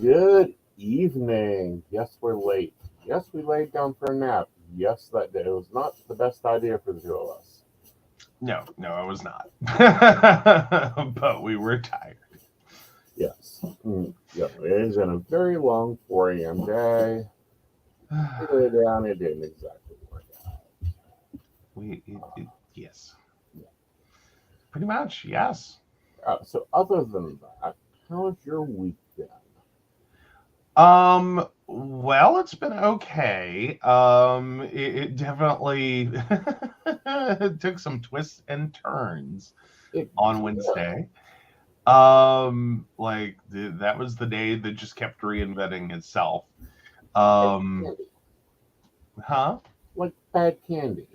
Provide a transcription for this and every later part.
Good evening. Yes, we're late. Yes, we laid down for a nap. Yes, that day. It was not the best idea for the two of us. No, it was not. But we were tired. Yes. Yep. It has been a very long 4 a.m. day. We lay down. It didn't exactly work out. Yes. Pretty much, yes. So other than that, how was your week been? Well, it's been okay. It definitely took some twists and turns on Wednesday. That was the day that just kept reinventing itself. Like bad candy.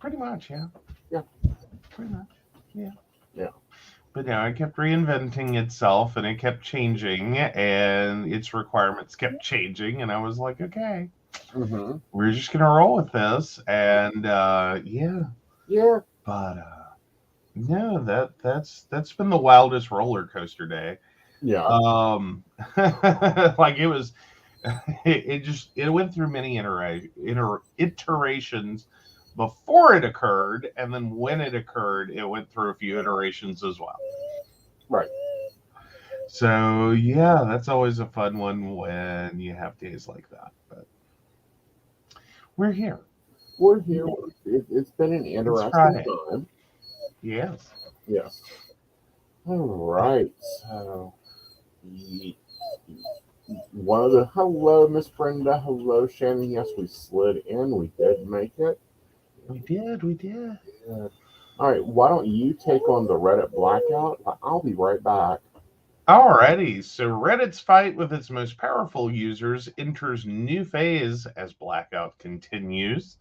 Pretty much, yeah. Yeah. Pretty much, yeah. Yeah. But now it kept reinventing itself, and it kept changing, and its requirements kept changing, and I was like, okay, we're just gonna roll with this, and yeah. But no, that's been the wildest roller coaster day. Yeah. Like it was, it went through many iterations before it occurred, and then when it occurred, it went through a few iterations as well. Right. So yeah, that's always a fun one when you have days like that. But we're here. It's been an interesting time. Yes. All right. So one of the hello, Miss Brenda. Hello, Shannon. Yes, we slid in. We did make it. We did. Yeah. All right. Why don't you take on the Reddit blackout? I'll be right back. Alrighty. So Reddit's fight with its most powerful users enters new phase as blackout continues.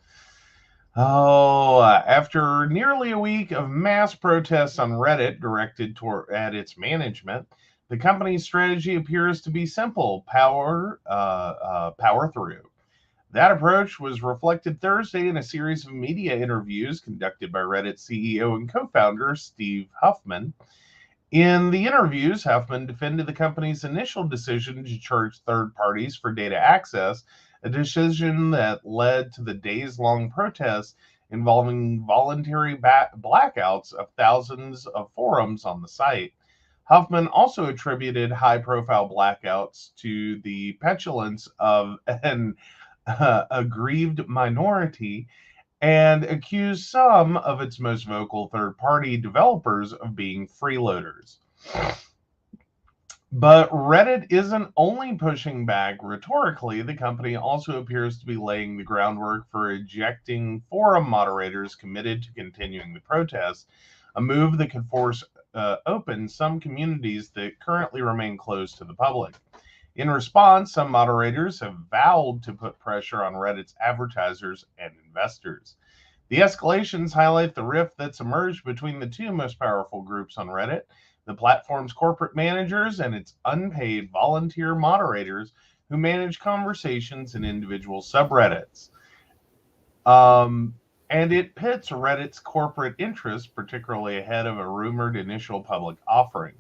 After nearly a week of mass protests on Reddit directed at its management, the company's strategy appears to be simple: power through. That approach was reflected Thursday in a series of media interviews conducted by Reddit CEO and co-founder Steve Huffman. In the interviews, Huffman defended the company's initial decision to charge third parties for data access, a decision that led to the days-long protests involving voluntary blackouts of thousands of forums on the site. Huffman also attributed high-profile blackouts to the petulance of an aggrieved minority and accused some of its most vocal third-party developers of being freeloaders. But Reddit isn't only pushing back rhetorically. The company also appears to be laying the groundwork for ejecting forum moderators committed to continuing the protests, a move that could force open some communities that currently remain closed to the public. In response, some moderators have vowed to put pressure on Reddit's advertisers and investors. The escalations highlight the rift that's emerged between the two most powerful groups on Reddit, the platform's corporate managers and its unpaid volunteer moderators who manage conversations in individual subreddits. And it pits Reddit's corporate interests, particularly ahead of a rumored initial public offering,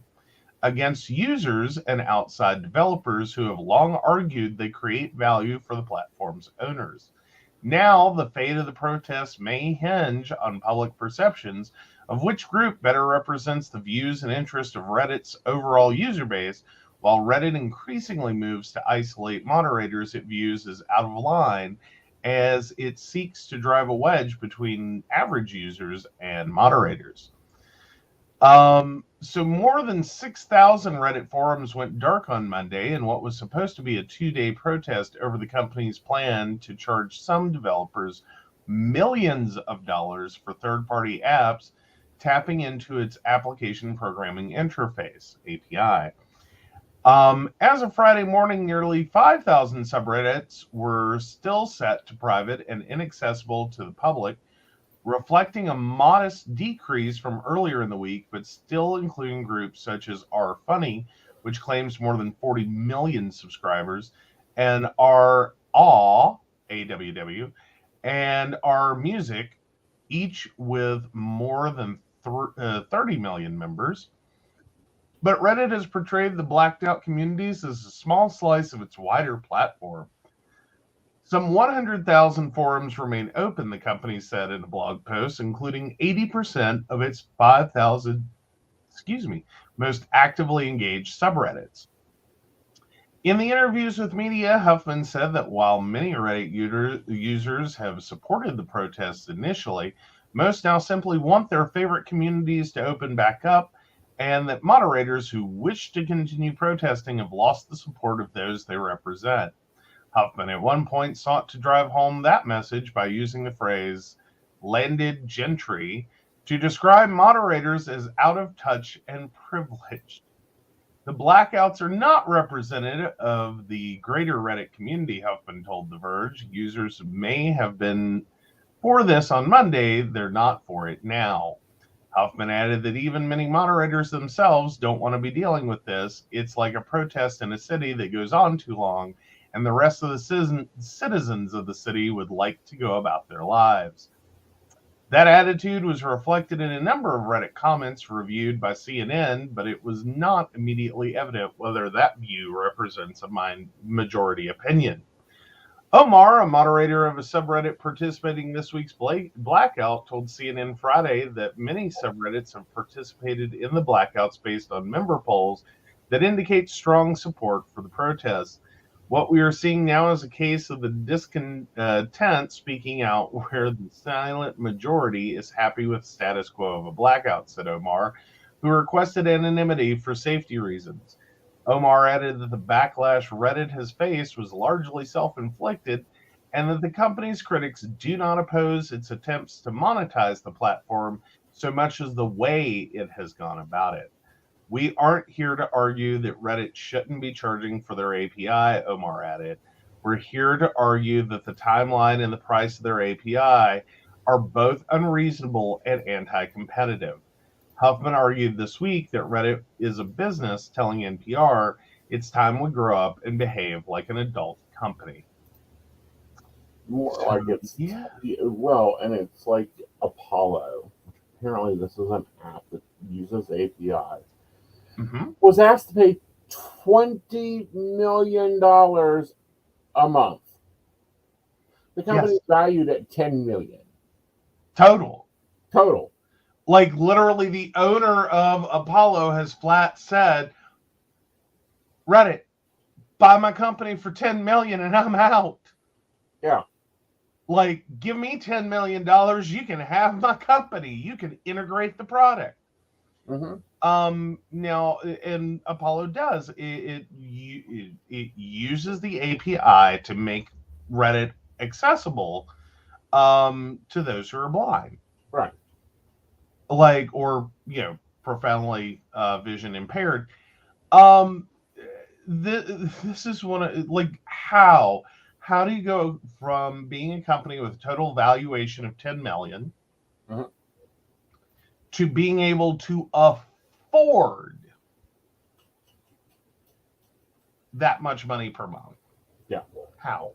against users and outside developers who have long argued they create value for the platform's owners. Now, the fate of the protests may hinge on public perceptions of which group better represents the views and interests of Reddit's overall user base, while Reddit increasingly moves to isolate moderators it views as out of line as it seeks to drive a wedge between average users and moderators. So more than 6,000 Reddit forums went dark on Monday in what was supposed to be a 2-day protest over the company's plan to charge some developers millions of dollars for third-party apps tapping into its application programming interface, API. As of Friday morning, nearly 5,000 subreddits were still set to private and inaccessible to the public, reflecting a modest decrease from earlier in the week, but still including groups such as R Funny, which claims more than 40 million subscribers, and R Aw, AWW, and R Music, each with more than 30 million members. But Reddit has portrayed the blacked out communities as a small slice of its wider platform. Some 100,000 forums remain open, the company said in a blog post, including 80% of its 5,000, most actively engaged subreddits. In the interviews with media, Huffman said that while many Reddit users have supported the protests initially, most now simply want their favorite communities to open back up, and that moderators who wish to continue protesting have lost the support of those they represent. Huffman at one point sought to drive home that message by using the phrase landed gentry to describe moderators as out of touch and privileged. The blackouts are not representative of the greater Reddit community, Huffman told The Verge. Users may have been for this on Monday, they're not for it now. Huffman added that even many moderators themselves don't want to be dealing with this. It's like a protest in a city that goes on too long, and the rest of the citizens of the city would like to go about their lives. That attitude was reflected in a number of Reddit comments reviewed by CNN, but it was not immediately evident whether that view represents a majority opinion. Omar, a moderator of a subreddit participating in this week's blackout, told CNN Friday that many subreddits have participated in the blackouts based on member polls that indicate strong support for the protests. What we are seeing now is a case of the discontent speaking out, where the silent majority is happy with status quo of a blackout, said Omar, who requested anonymity for safety reasons. Omar added that the backlash Reddit has faced was largely self-inflicted, and that the company's critics do not oppose its attempts to monetize the platform so much as the way it has gone about it. We aren't here to argue that Reddit shouldn't be charging for their API, Omar added. We're here to argue that the timeline and the price of their API are both unreasonable and anti-competitive. Huffman argued this week that Reddit is a business, telling NPR it's time we grow up and behave like an adult company. More like it's, well, and it's like Apollo. Apparently this is an app that uses API. Was asked to pay $20 million a month. The company's valued at $10 million. Total. Like literally the owner of Apollo has flat said, Reddit, buy my company for $10 million and I'm out. Yeah. Like, give me $10 million. You can have my company. You can integrate the product. Now, and Apollo does it uses the API to make Reddit accessible to those who are blind, right? Like, or profoundly vision impaired. This is one of, like, how do you go from being a company with a total valuation of 10 million to being able to afford that much money per month? Yeah. How?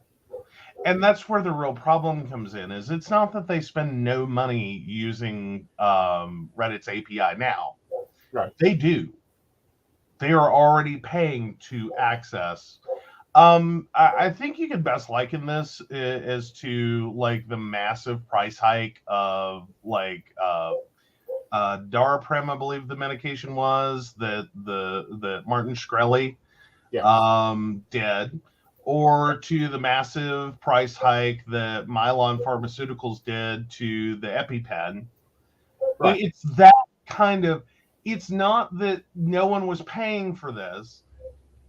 And that's where the real problem comes in, is it's not that they spend no money using Reddit's API now. Right. They do. They are already paying to access. I think you could best liken this as to like the massive price hike of like Daraprim, I believe the medication was, that Martin Shkreli did, or to the massive price hike that Mylan Pharmaceuticals did to the EpiPen. Right. It's that kind of, it's not that no one was paying for this.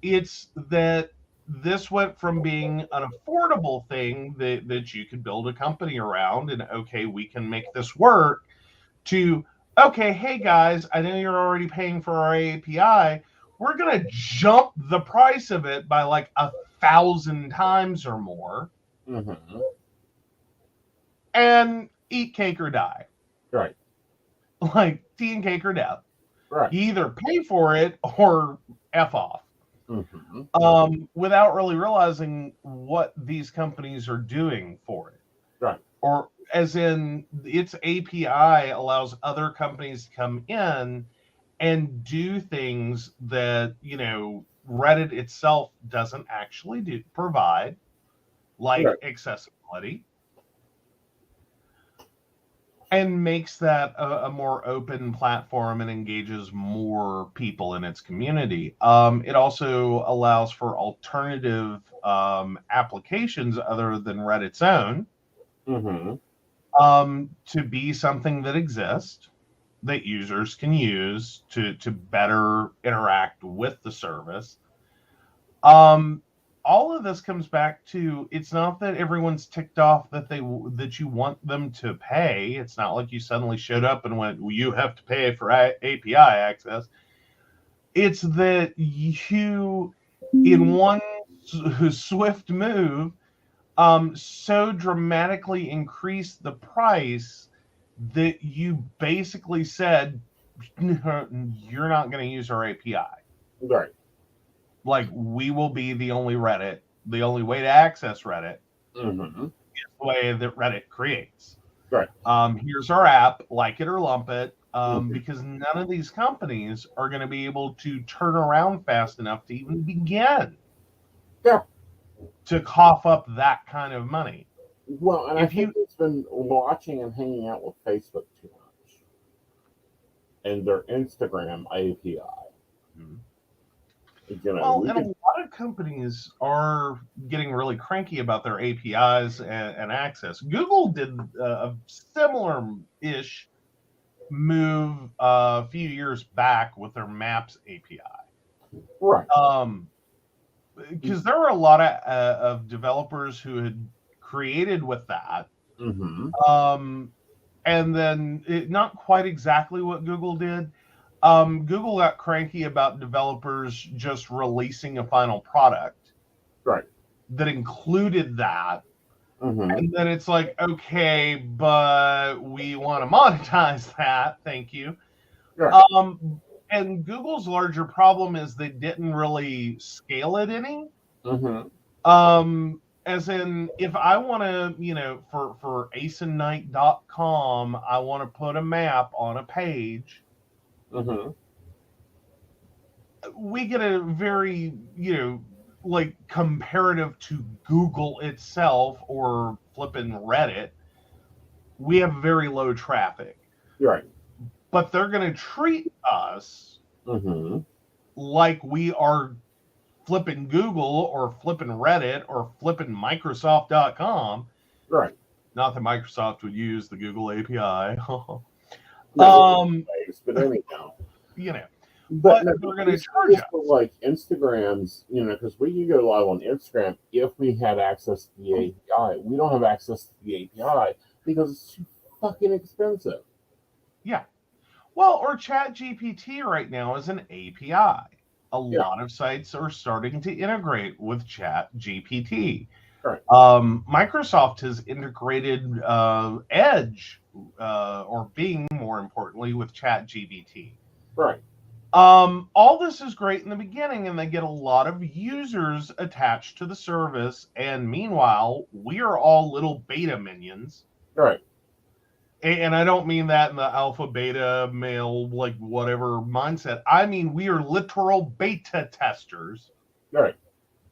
It's that this went from being an affordable thing that you could build a company around and, okay, we can make this work, to, okay, hey guys, I know you're already paying for our API. We're going to jump the price of it by like 1,000 times or more. Mm-hmm. And eat cake or die. Right. Like tea and cake or death. Right. You either pay for it or F off. Mm-hmm. Without really realizing what these companies are doing for it. Right. Or as in, its API allows other companies to come in and do things that, you know, Reddit itself doesn't actually provide, like accessibility, and makes that a more open platform and engages more people in its community. It also allows for alternative applications other than Reddit's own, to be something that exists, that users can use to better interact with the service. All of this comes back to, it's not that everyone's ticked off that you want them to pay. It's not like you suddenly showed up and went, well, you have to pay for API access. It's that you, in one swift move, so dramatically increased the price that you basically said, you're not going to use our API. Right. Like, we will be the only Reddit, the only way to access Reddit is the way that Reddit creates. Right. Here's our app, like it or lump it, because none of these companies are going to be able to turn around fast enough to even begin to cough up that kind of money. Well, and I think it's been watching and hanging out with Facebook too much, and their Instagram API. You know, well, and a lot of companies are getting really cranky about their APIs and access. Google did a similar-ish move a few years back with their Maps API. Right. Because there were a lot of developers who had created with that. And then not quite exactly what Google did. Google got cranky about developers just releasing a final product, right, that included that. And then it's like, okay, but we want to monetize that. Thank you. Right. And Google's larger problem is they didn't really scale it any. As in, if I want to, you know, for aesonnight.com, I want to put a map on a page. We get a very, you know, like comparative to Google itself or flipping Reddit, we have very low traffic. Right. But they're going to treat us like we are flipping Google or flipping Reddit or flipping Microsoft.com. Right. Not that Microsoft would use the Google API. But anyhow. You know. But they're going to charge us. Like Instagram's, you know, because we can go live on Instagram if we had access to the API. We don't have access to the API because it's too fucking expensive. Yeah. Well, or ChatGPT right now is an API. A lot of sites are starting to integrate with ChatGPT. Right. Microsoft has integrated Edge, or Bing, more importantly, with ChatGPT. Right. All this is great in the beginning, and they get a lot of users attached to the service. And meanwhile, we are all little beta minions. Right. And I don't mean that in the alpha, beta, male, like whatever mindset. I mean, we are literal beta testers. Right.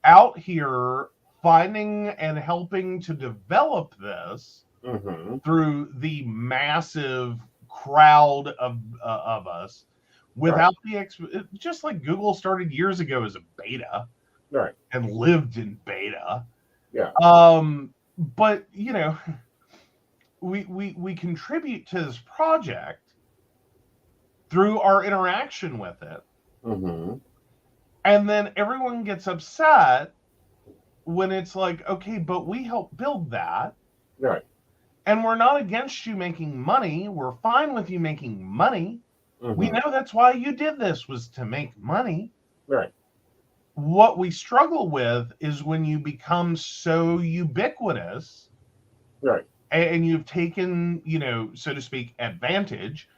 Out here finding and helping to develop this through the massive crowd of us. Without the just like Google started years ago as a beta. Right. and lived in beta. Yeah. But we contribute to this project through our interaction with it. Mm-hmm. And then everyone gets upset when it's like, okay, but we helped build that. Right. And we're not against you making money. We're fine with you making money. Mm-hmm. We know that's why you did this, was to make money. Right. What we struggle with is when you become so ubiquitous, right, and you've taken, so to speak, advantage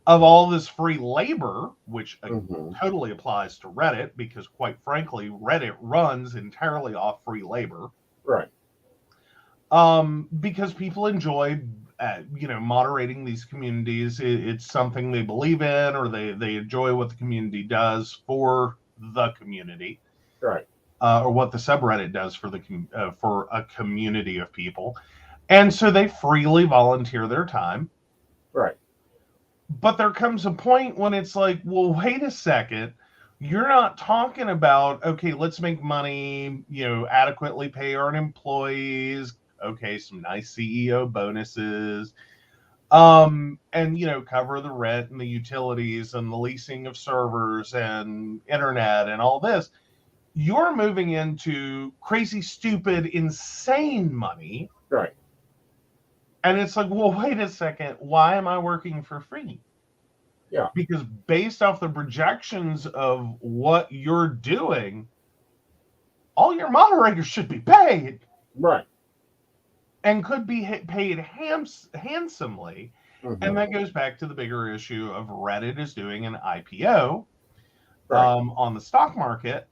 of all this free labor, which totally applies to Reddit, because quite frankly, Reddit runs entirely off free labor. Right. Because people enjoy, moderating these communities. It's something they believe in, or they enjoy what the community does for the community. Right. Or what the subreddit does for a community of people. And so they freely volunteer their time. Right. But there comes a point when it's like, well, wait a second. You're not talking about, okay, let's make money, adequately pay our employees. Okay, some nice CEO bonuses. And, cover the rent and the utilities and the leasing of servers and internet and all this. You're moving into crazy, stupid, insane money. Right. And it's like, well, wait a second. Why am I working for free? Yeah. Because based off the projections of what you're doing, all your moderators should be paid. Right. And could be paid handsomely. Mm-hmm. And that goes back to the bigger issue of Reddit is doing an IPO on the stock market.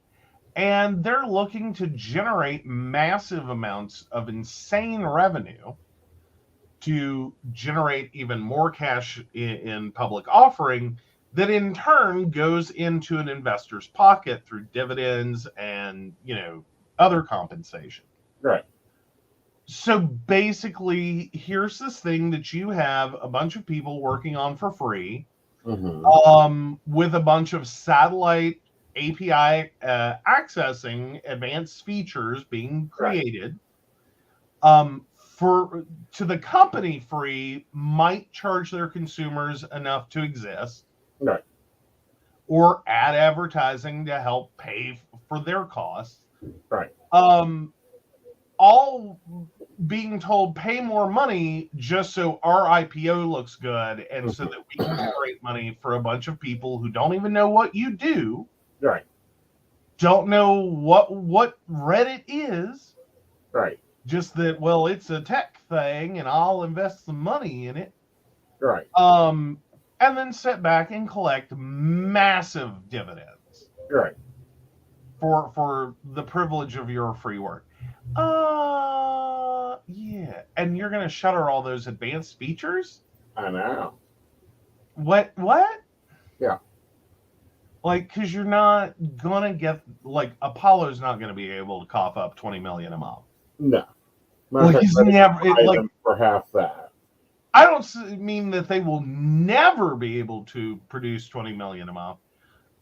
And they're looking to generate massive amounts of insane revenue to generate even more cash in public offering that in turn goes into an investor's pocket through dividends and, other compensation. Right. So basically, here's this thing that you have a bunch of people working on for free, with a bunch of satellite API accessing advanced features being created. Right. To the company, free might charge their consumers enough to exist, right, or add advertising to help pay for their costs, right. All being told pay more money just so our IPO looks good, and so that we can generate money for a bunch of people who don't even know what you do, right, don't know what Reddit is, right. Just that, well, it's a tech thing, and I'll invest some money in it. Right. And then sit back and collect massive dividends. Right. For the privilege of your free work. Yeah. And you're going to shutter all those advanced features? I know. What? Yeah. Like, because you're not going to get, like, Apollo's not going to be able to cough up $20 million a month. No. Well, he's never for half that. I don't mean that they will never be able to produce $20 million a month.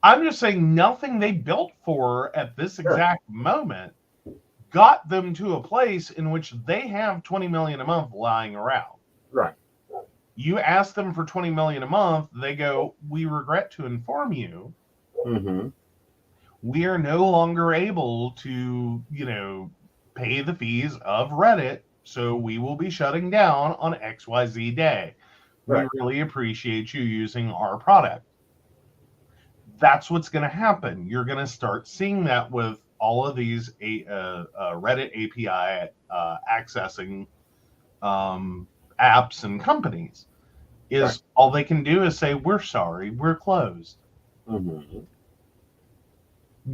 I'm just saying nothing they built for at this exact moment got them to a place in which they have $20 million a month lying around. Right. You ask them for $20 million a month, they go, we regret to inform you, we are no longer able to, pay the fees of Reddit, so we will be shutting down on XYZ day. Right. We really appreciate you using our product. That's what's going to happen. You're going to start seeing that with all of these Reddit API accessing apps and companies. All they can do is say, we're sorry, we're closed.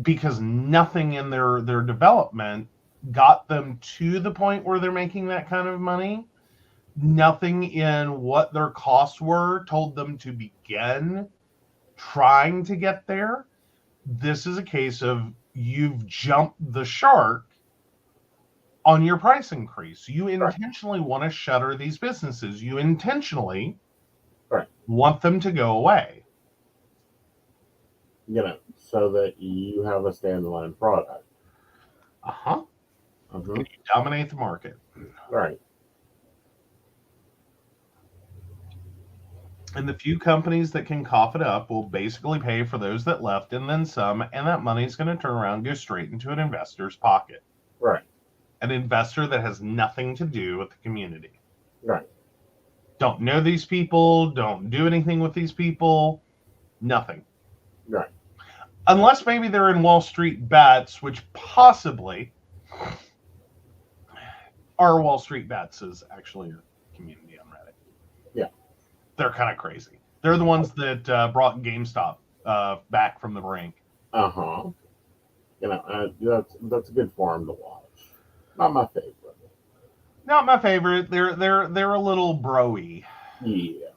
Because nothing in their development got them to the point where they're making that kind of money. Nothing in what their costs were told them to begin trying to get there. This is a case of you've jumped the shark on your price increase. You intentionally want to shutter these businesses. You intentionally want them to go away. So that you have a standalone product. Uh-huh. Mm-hmm. You dominate the market. Right. And the few companies that can cough it up will basically pay for those that left and then some, and that money is going to turn around and go straight into an investor's pocket. Right. An investor that has nothing to do with the community. Right. Don't know these people, don't do anything with these people, nothing. Right. Unless maybe they're in Wall Street Bets, which possibly are Wall Street Bets is actually a community on Reddit. Yeah. They're kind of crazy. They're the ones that brought GameStop back from the brink. Uh-huh. That's a good forum to watch. Not my favorite. Not my favorite. They're a little broy. Yeah.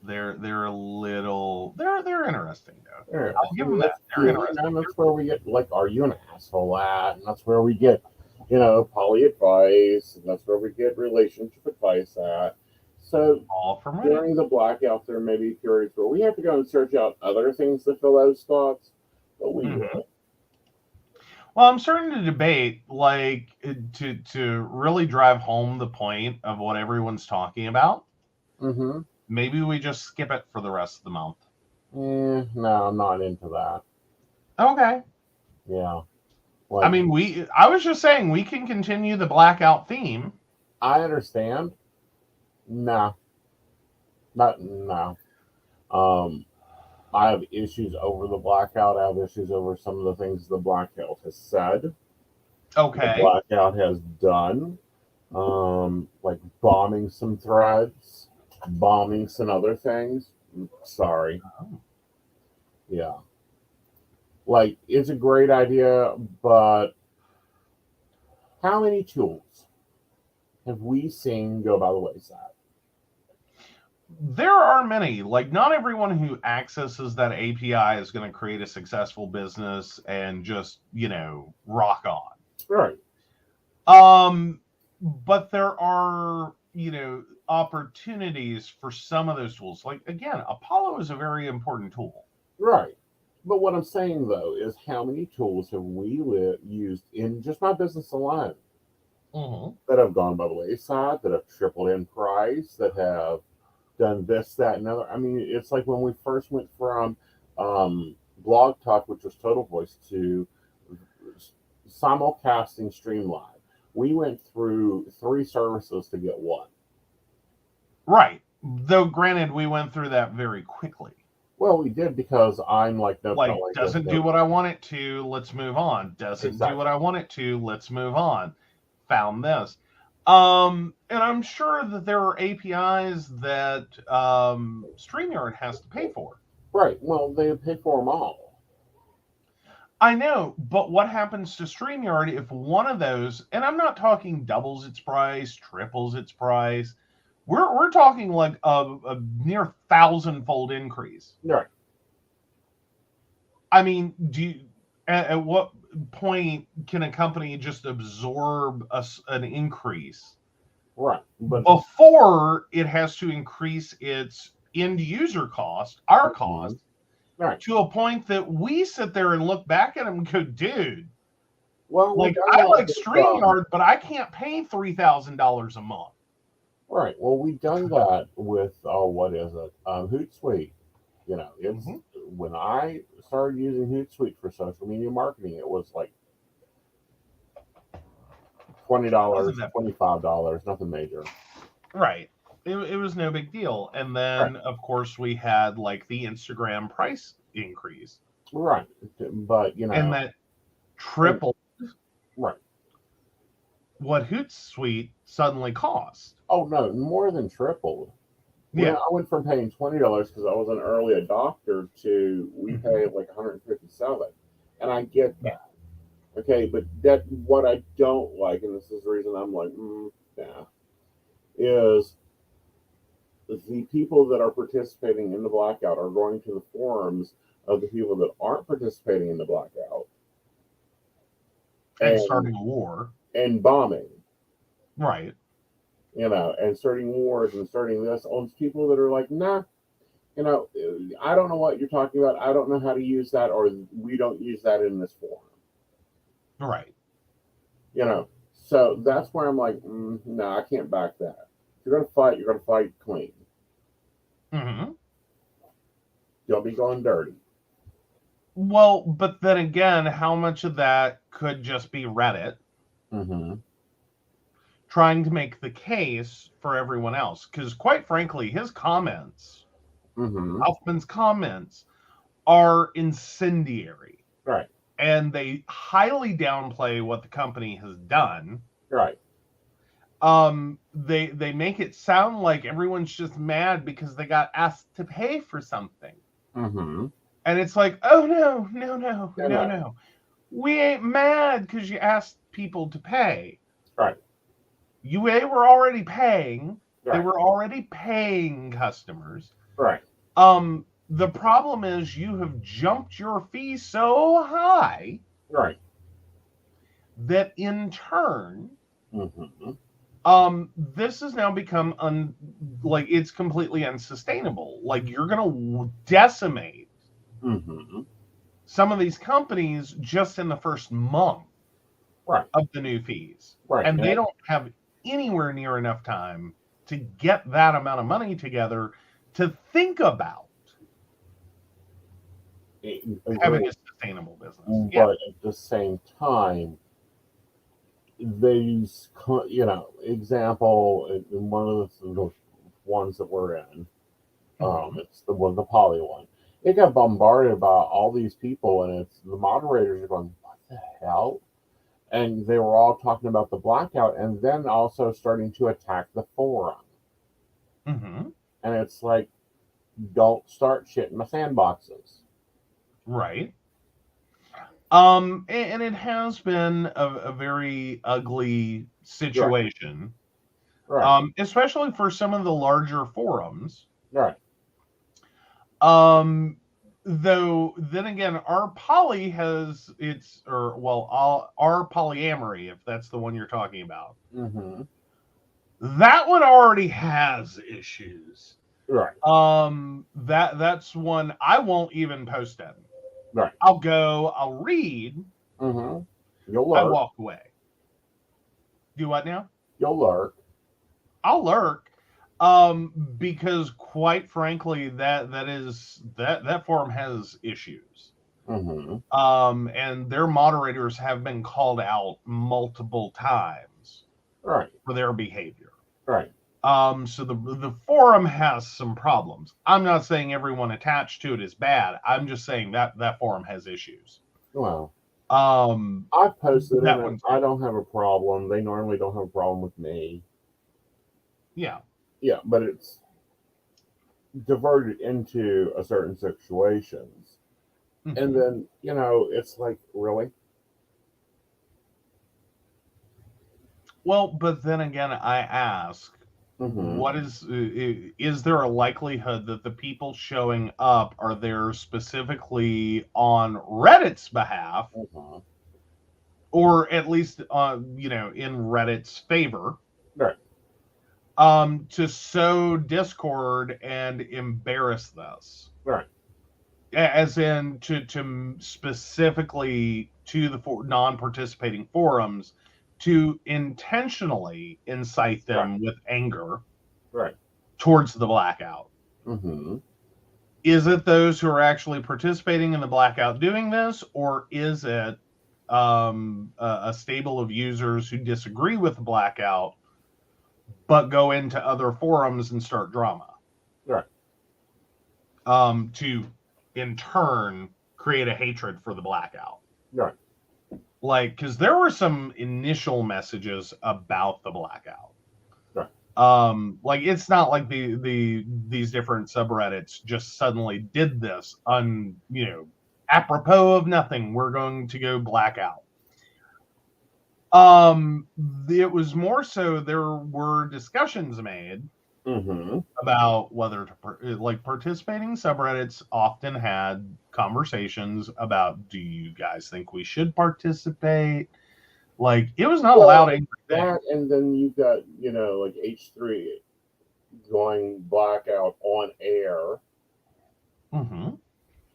They're a little they're interesting though. I'll give them that. They're interesting. And that's where we get like, are you an asshole at? And that's where we get, poly advice, and that's where we get relationship advice at. So All from Reddit. during the blackout, there may be periods where we have to go and search out other things to fill those spots, but we will. Well, I'm starting to debate, like, to really drive home the point of what everyone's talking about. Mm-hmm. Maybe we just skip it for the rest of the month. No, I'm not into that. Okay. Yeah. Like, I mean, I was just saying we can continue the blackout theme. I understand. No. No. I have issues over the blackout. I have issues over some of the things the blackout has said. Okay. The blackout has done. Like bombing some threads, bombing some other things. Sorry. Oh. Yeah. Like, it's a great idea, but how many tools have we seen go by the wayside? There are many. Like, not everyone who accesses that API is going to create a successful business and just, rock on. Right. But there are, opportunities for some of those tools. Like, again, Apollo is a very important tool. Right. But what I'm saying, though, is how many tools have we used in just my business alone that have gone by the wayside, that have tripled in price, that have done this, that, and other. I mean, it's like when we first went from Blog Talk, which was Total Voice, to simulcasting Streamline. We went through 3 services to get one. Right. Though, granted, we went through that very quickly. Well, we did because I'm like, no, like doesn't do what I want it to. Let's move on. Doesn't do what I want it to. Let's move on. Found this. And I'm sure that there are APIs that StreamYard has to pay for. Right. Well, they pay for them all. I know, but what happens to StreamYard if one of those, and I'm not talking doubles its price, triples its price, we're talking like a near 1,000-fold increase. Right. I mean, at what point can a company just absorb an increase? Right. But before it has to increase its end user cost, our cost, right, to a point that we sit there and look back at them and go, dude, well, like, I like StreamYard, but I can't pay $3,000 a month. Right. Well, we've done that with what is it? Hootsuite. It's when I started using Hootsuite for social media marketing, it was like $20, $25, nothing major. Right. It was no big deal. And then, of course, we had like the Instagram price increase. Right. But and that tripled. Right. What Hootsuite suddenly cost. Oh no, more than tripled. Yeah, I went from paying $20 because I was an early adopter to we pay like $157, and I get that. Okay, but that what I don't like, and this is the reason I'm like, nah, is the people that are participating in the blackout are going to the forums of the people that aren't participating in the blackout and starting a war and bombing. Right. And starting wars and starting this on people that are like, nah, I don't know what you're talking about. I don't know how to use that, or we don't use that in this forum. Right. You know, so that's where I'm like, no, I can't back that. If you're going to fight clean. Mm-hmm. Don't be going dirty. Well, but then again, how much of that could just be Reddit Mm-hmm. trying to make the case for everyone else? Because quite frankly, his comments, Mm-hmm. Alfman's comments, are incendiary. Right. And they highly downplay what the company has done. Right. They make it sound like everyone's just mad because they got asked to pay for something. Mm-hmm. And it's like, oh no. No. We ain't mad because you asked people to pay. Right. UA were already paying. They Right. were already paying customers. Right. The problem is you have jumped your fee so high Right. that in turn, Mm-hmm. this has now become like it's completely unsustainable. Like you're gonna decimate Mm-hmm. some of these companies just in the first month Right. of the new fees. Right. And they don't have anywhere near enough time to get that amount of money together to think about having a sustainable business. But Yeah. at the same time, these, example, in one of the ones that we're in, it's the poly one. It got bombarded about all these people, and it's the moderators are going, "What the hell?" And they were all talking about the blackout, and then also starting to attack the forum. Mm-hmm. And it's like, don't start shit in my sandboxes. Right. And it has been a very ugly situation, Right. especially for some of the larger forums. Right. Though then again, our poly has its, or well, our polyamory, if that's the one you're talking about, Mm-hmm. that one already has issues. Right. That's one I won't even post in. Right. I'll go, I'll read, Mm-hmm. You'll I lurk. walk away. Do what now? You'll lurk. I'll lurk. Because quite frankly, that forum has issues. Mm-hmm. And their moderators have been called out multiple times Right. for their behavior. Right. So the forum has some problems. I'm not saying everyone attached to it is bad. I'm just saying that forum has issues. Well, I've posted it, and I don't have a problem. They normally don't have a problem with me. Yeah. Yeah, but it's diverted into a certain situations. Mm-hmm. And then, it's like, really? Well, but then again, I ask, what is there a likelihood that the people showing up are there specifically on Reddit's behalf, or at least in Reddit's favor, right? To sow discord and embarrass this, right? As in to specifically to the non-participating forums, to intentionally incite them with anger towards the blackout. Mm-hmm. Is it those who are actually participating in the blackout doing this, or is it a stable of users who disagree with the blackout but go into other forums and start drama? Right. To in turn create a hatred for the blackout. Right. Like, because there were some initial messages about the blackout. Right. Like it's not like these different subreddits just suddenly did this apropos of nothing. We're going to go blackout. It was more so there were discussions made about whether to participating subreddits often had conversations about, do you guys think we should participate? Like, it was not allowed angry that, and then you've got like H3 going blackout on air.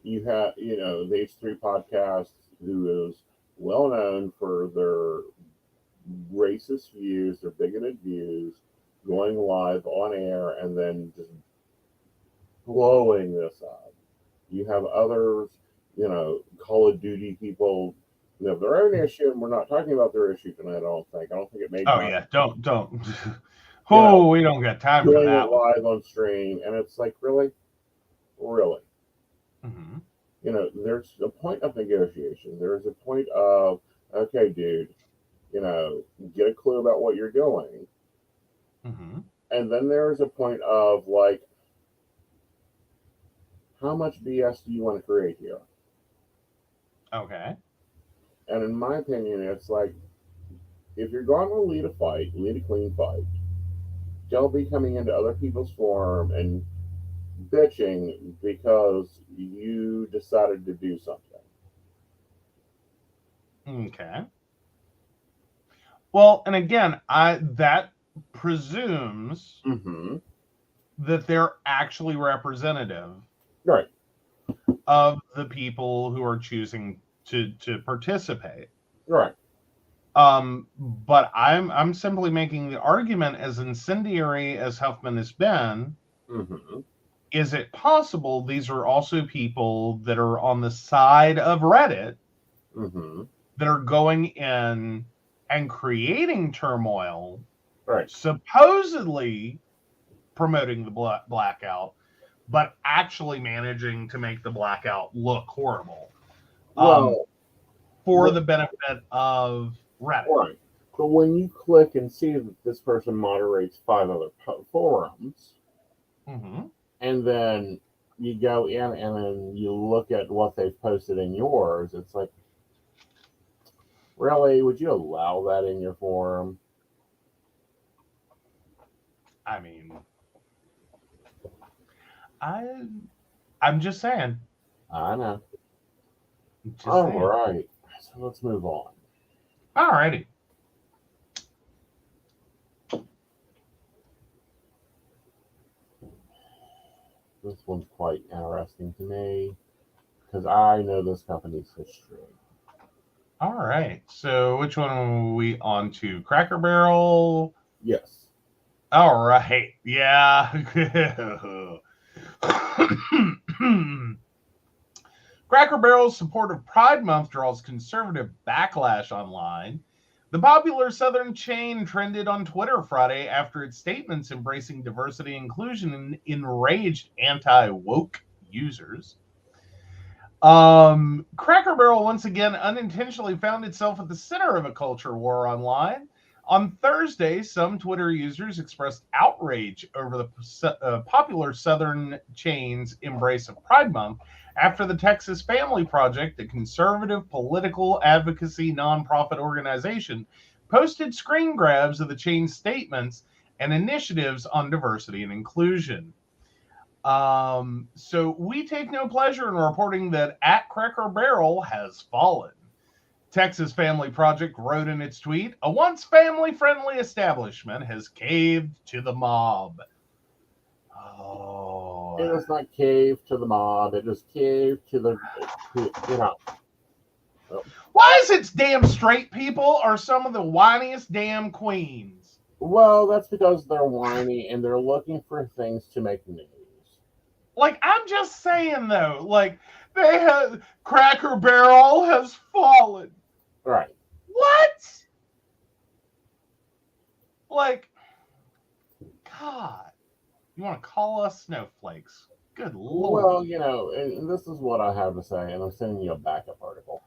You have the H3 podcast, who is well known for their racist views, their bigoted views, going live on air and then just blowing this up. You have others, Call of Duty people, have their own issue, and we're not talking about their issue tonight. I don't think it made. Oh yeah, don't. Oh, we don't got time for doing that. It live on stream, and it's like really. Mm-hmm. There's a point of negotiation. There is a point of, okay, dude, get a clue about what you're doing. Mm-hmm. And then there's a point of, like, how much BS do you want to create here? Okay. And in my opinion, it's like, if you're going to lead a clean fight, don't be coming into other people's forum and bitching because you decided to do something. Okay. Well, and again, that presumes that they're actually representative, right, of the people who are choosing to participate. Right. But I'm simply making the argument, as incendiary as Huffman has been, is it possible these are also people that are on the side of Reddit that are going in and creating turmoil, right, supposedly promoting the blackout, but actually managing to make the blackout look horrible, for the benefit of Reddit. Right. But when you click and see that this person moderates 5 other forums, and then you go in and then you look at what they've posted in yours, it's like, really? Would you allow that in your forum? I mean, I'm just saying. I know. All right. So let's move on. All righty. This one's quite interesting to me because I know this company's history. All right. So which one are we on to? Cracker Barrel? Yes. All right. Yeah. Cracker Barrel's support of Pride Month draws conservative backlash online. The popular Southern chain trended on Twitter Friday after its statements embracing diversity and inclusion enraged anti-woke users. Cracker Barrel once again unintentionally found itself at the center of a culture war online. On Thursday, some Twitter users expressed outrage over the popular Southern chain's embrace of Pride Month after the Texas Family Project, a conservative political advocacy nonprofit organization, posted screen grabs of the chain's statements and initiatives on diversity and inclusion. So we take no pleasure in reporting that at Cracker Barrel has fallen. Texas Family Project wrote in its tweet, a once family-friendly establishment has caved to the mob. Oh. It does not cave to the mob. It just caved to the, Why is it damn straight people are some of the whiniest damn queens? Well, that's because they're whiny and they're looking for things to make news. Like, I'm just saying, though, like, Cracker Barrel has fallen. Right. What? Like, God. You want to call us snowflakes? Good Lord. Well, and this is what I have to say, and I'm sending you a backup article.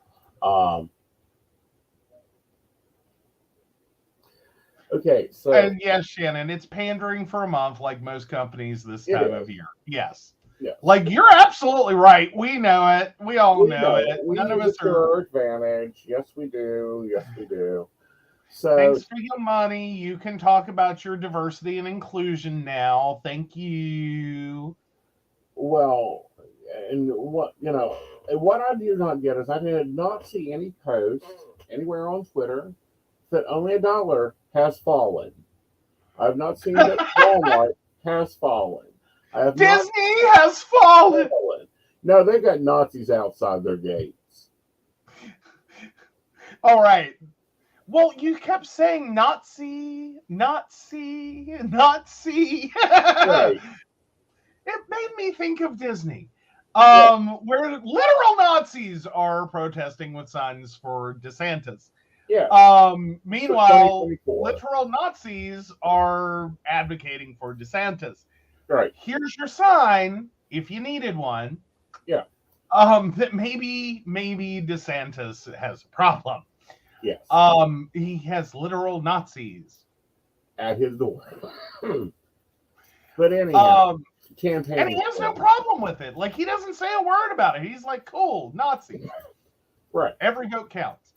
Okay, so... And yes, Shannon, it's pandering for a month like most companies this time of year. Yes. Yes. Like, you're absolutely right. We know it. We all know it. None of us are advantage. Yes, we do. Yes, we do. So, thanks for your money. You can talk about your diversity and inclusion now. Thank you. Well, and what I do not get is I did not see any post anywhere on Twitter that only $1 has fallen. I've not seen that Walmart has fallen. Disney has fallen. No, they've got Nazis outside their gates. All right. Well, you kept saying Nazi, Nazi, Nazi. Right. It made me think of Disney, Yeah. where literal Nazis are protesting with signs for DeSantis. Yeah. For Meanwhile, 2024. literal Nazis are advocating for DeSantis. Right. Here's your sign, if you needed one. Yeah. That maybe DeSantis has a problem. Yes. He has literal Nazis At his door. But anyhow, campaign. And he has no problem with it. Like, he doesn't say a word about it. He's like, cool, Nazis. Right. Every vote counts.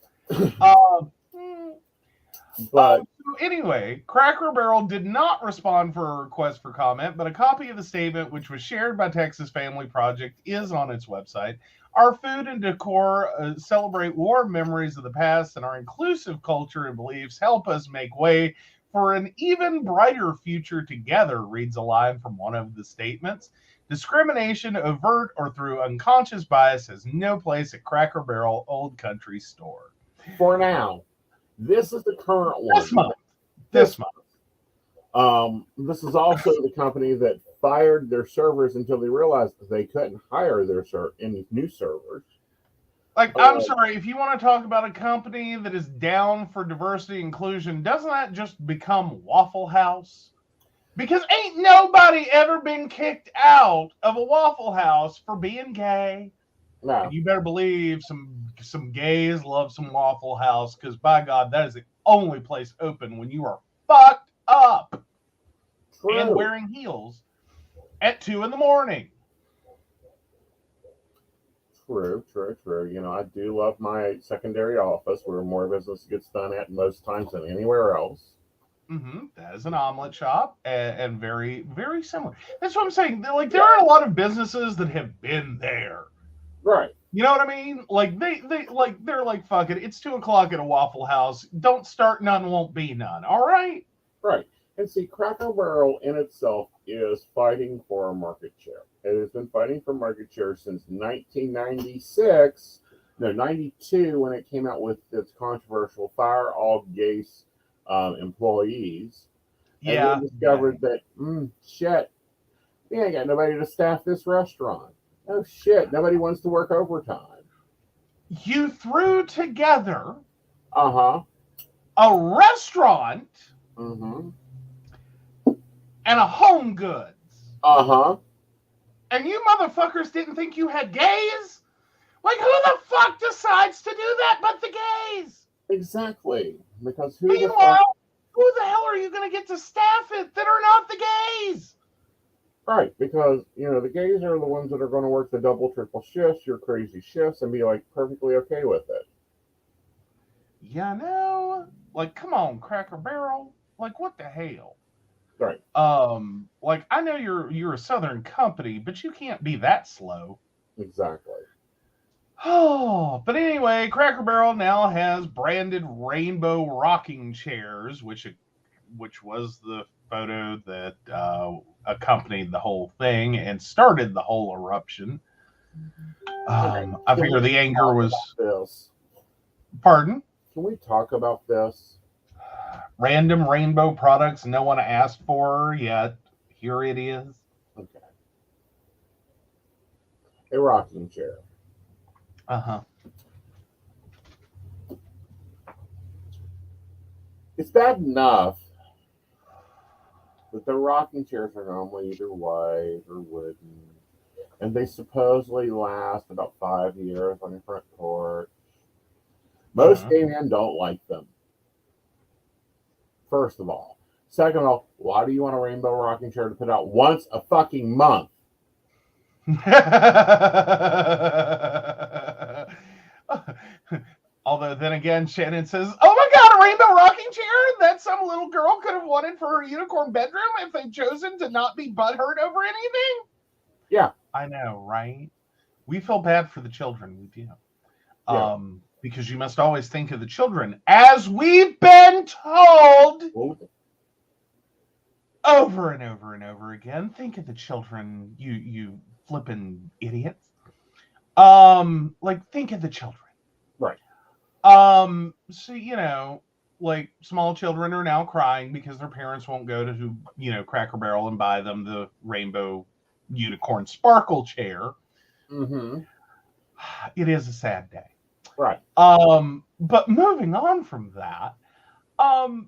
But so anyway, Cracker Barrel did not respond for a request for comment, but a copy of the statement, which was shared by Texas Family Project, is on its website. Our food and decor celebrate warm memories of the past, and our inclusive culture and beliefs help us make way for an even brighter future together, reads a line from one of the statements. Discrimination, overt or through unconscious bias, has no place at Cracker Barrel Old Country Store. For now, this is the current one. This month. This is also the company that fired their servers until they realized that they couldn't hire any new servers. Like, I'm sorry, if you want to talk about a company that is down for diversity inclusion, doesn't that just become Waffle House? Because ain't nobody ever been kicked out of a Waffle House for being gay. No. And you better believe some gays love some Waffle House, because by God, that is the only place open when you are fucked up. True. And wearing heels at 2 a.m. True. You know, I do love my secondary office where more business gets done at most times than anywhere else. That is an omelet shop, and very, very similar. That's what I'm saying. Like, there are a lot of businesses that have been there. Right. You know what I mean? Like, they're like, fuck it. It's 2 o'clock at a Waffle House. Don't start none, won't be none. All right? Right. And see, Cracker Barrel in itself is fighting for a market share. It has been fighting for market share since 92, when it came out with its controversial fire all gay employees. Yeah. And they discovered that, shit, we ain't got nobody to staff this restaurant. Oh, shit, nobody wants to work overtime. You threw together a restaurant and a Home Goods. And you motherfuckers didn't think you had gays? Like, who the fuck decides to do that but the gays? Exactly. Because Meanwhile, who the hell are you going to get to staff it that are not the gays? Right, because, you know, the gays are the ones that are going to work the double, triple shifts, your crazy shifts, and be, like, perfectly okay with it. Yeah, no. Like, come on, Cracker Barrel. Like, what the hell? Right. Like, I know you're a Southern company, but you can't be that slow. Exactly. Oh, but anyway, Cracker Barrel now has branded rainbow rocking chairs, which was the photo that accompanied the whole thing and started the whole eruption. I figure the anger was. Pardon? Can we talk about this? Random rainbow products no one asked for, yet here it is. Okay. A rocking chair. It's bad enough that the rocking chairs are normally either white or wooden, and they supposedly last about 5 years on your front porch. Most gay men don't like them. First of all. Second of all, why do you want a rainbow rocking chair to put out once a fucking month? Although then again, Shannon says, oh my God, a rainbow rocking chair that some little girl could have wanted for her unicorn bedroom if they'd chosen to not be butthurt over anything? Yeah. I know, right? We feel bad for the children, we do. Yeah. Because you must always think of the children, as we've been told over and over and over again. Think of the children, you flippin' idiots. Like, think of the children. Right. So, you know, like small children are now crying because their parents won't go to, Cracker Barrel and buy them the rainbow unicorn sparkle chair. Mm-hmm. It is a sad day. Right. But moving on from that, no,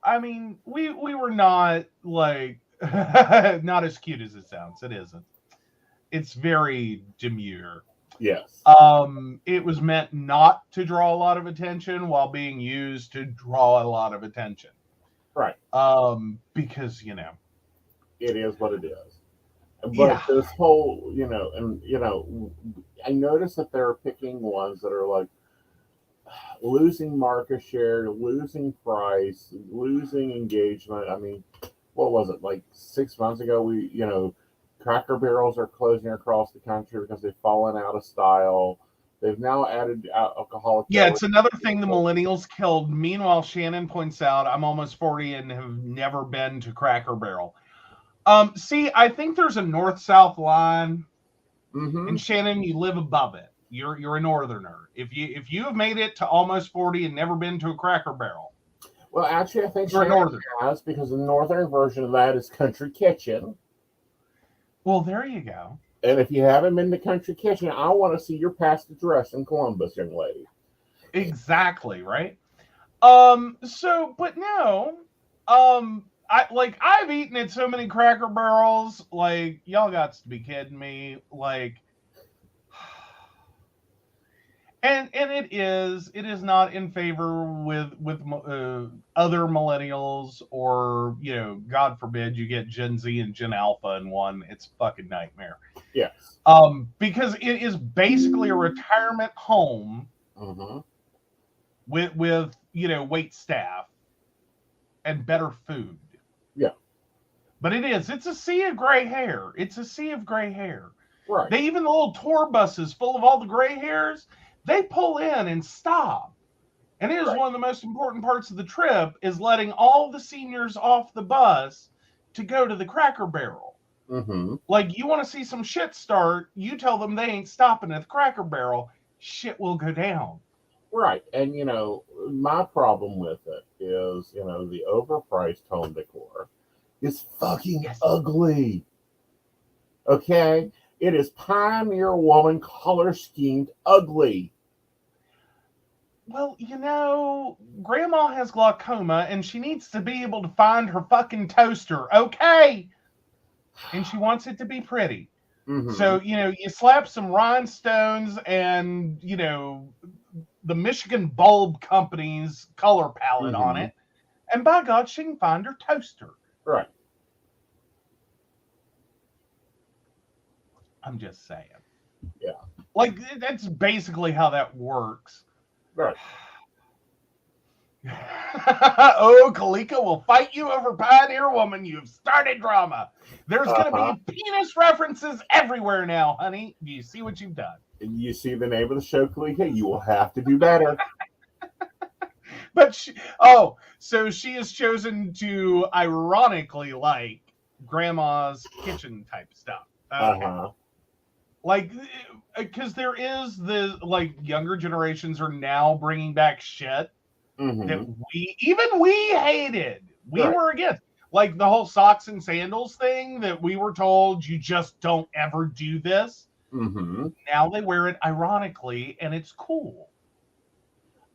I mean, we were not like not as cute as it sounds. It isn't. It's very demure. Yes. It was meant not to draw a lot of attention while being used to draw a lot of attention. Right. Because, it is what it is. But this whole, I noticed that they're picking ones that are like losing market share, losing price, losing engagement. I mean, what was it, like 6 months ago? Cracker Barrels are closing across the country because they've fallen out of style. They've now added alcoholic. Yeah, it's another thing the millennials killed. Meanwhile, Shannon points out, I'm almost 40 and have never been to Cracker Barrel. See, I think there's a north-south line, and Shannon, you live above it. You're a northerner. If you have made it to almost 40 and never been to a Cracker Barrel, well, actually, I think you're a northerner. Has, because the northern version of that is Country Kitchen. Well, there you go. And if you haven't been to Country Kitchen, I want to see your past address in Columbus, young lady. Exactly, right? But no, I've eaten at so many Cracker Barrels, like, y'all got to be kidding me, like, and it is not in favor with other millennials, or God forbid you get Gen Z and Gen Alpha in one. It's a fucking nightmare. Yes. Because it is basically a retirement home with wait staff and better food. Yeah. But it's a sea of gray hair. It's a sea of gray hair. Right. Even the little tour buses full of all the gray hairs, they pull in and stop. And it is one of the most important parts of the trip, is letting all the seniors off the bus to go to the Cracker Barrel. Like, you want to see some shit start, you tell them they ain't stopping at the Cracker Barrel, shit will go down. Right. And, my problem with it is, the overpriced home decor is fucking ugly. Okay? It is pioneer woman color schemed ugly. Well, Grandma has glaucoma and she needs to be able to find her fucking toaster, okay? And she wants it to be pretty. So, you slap some rhinestones and, the Michigan Bulb Company's color palette on it, and by God, she can find her toaster. Right. I'm just saying. Yeah. Like, that's basically how that works. Right. Oh, Kalika will fight you over Pioneer Woman. You've started drama. There's going to be penis references everywhere now, honey. Do you see what you've done? You see the name of the show, Kalika? You will have to do better. But so she has chosen to ironically like Grandma's kitchen type stuff. Okay. Like, because there is younger generations are now bringing back shit that we hated. We were against, like the whole socks and sandals thing that we were told you just don't ever do this. Now they wear it ironically, and it's cool.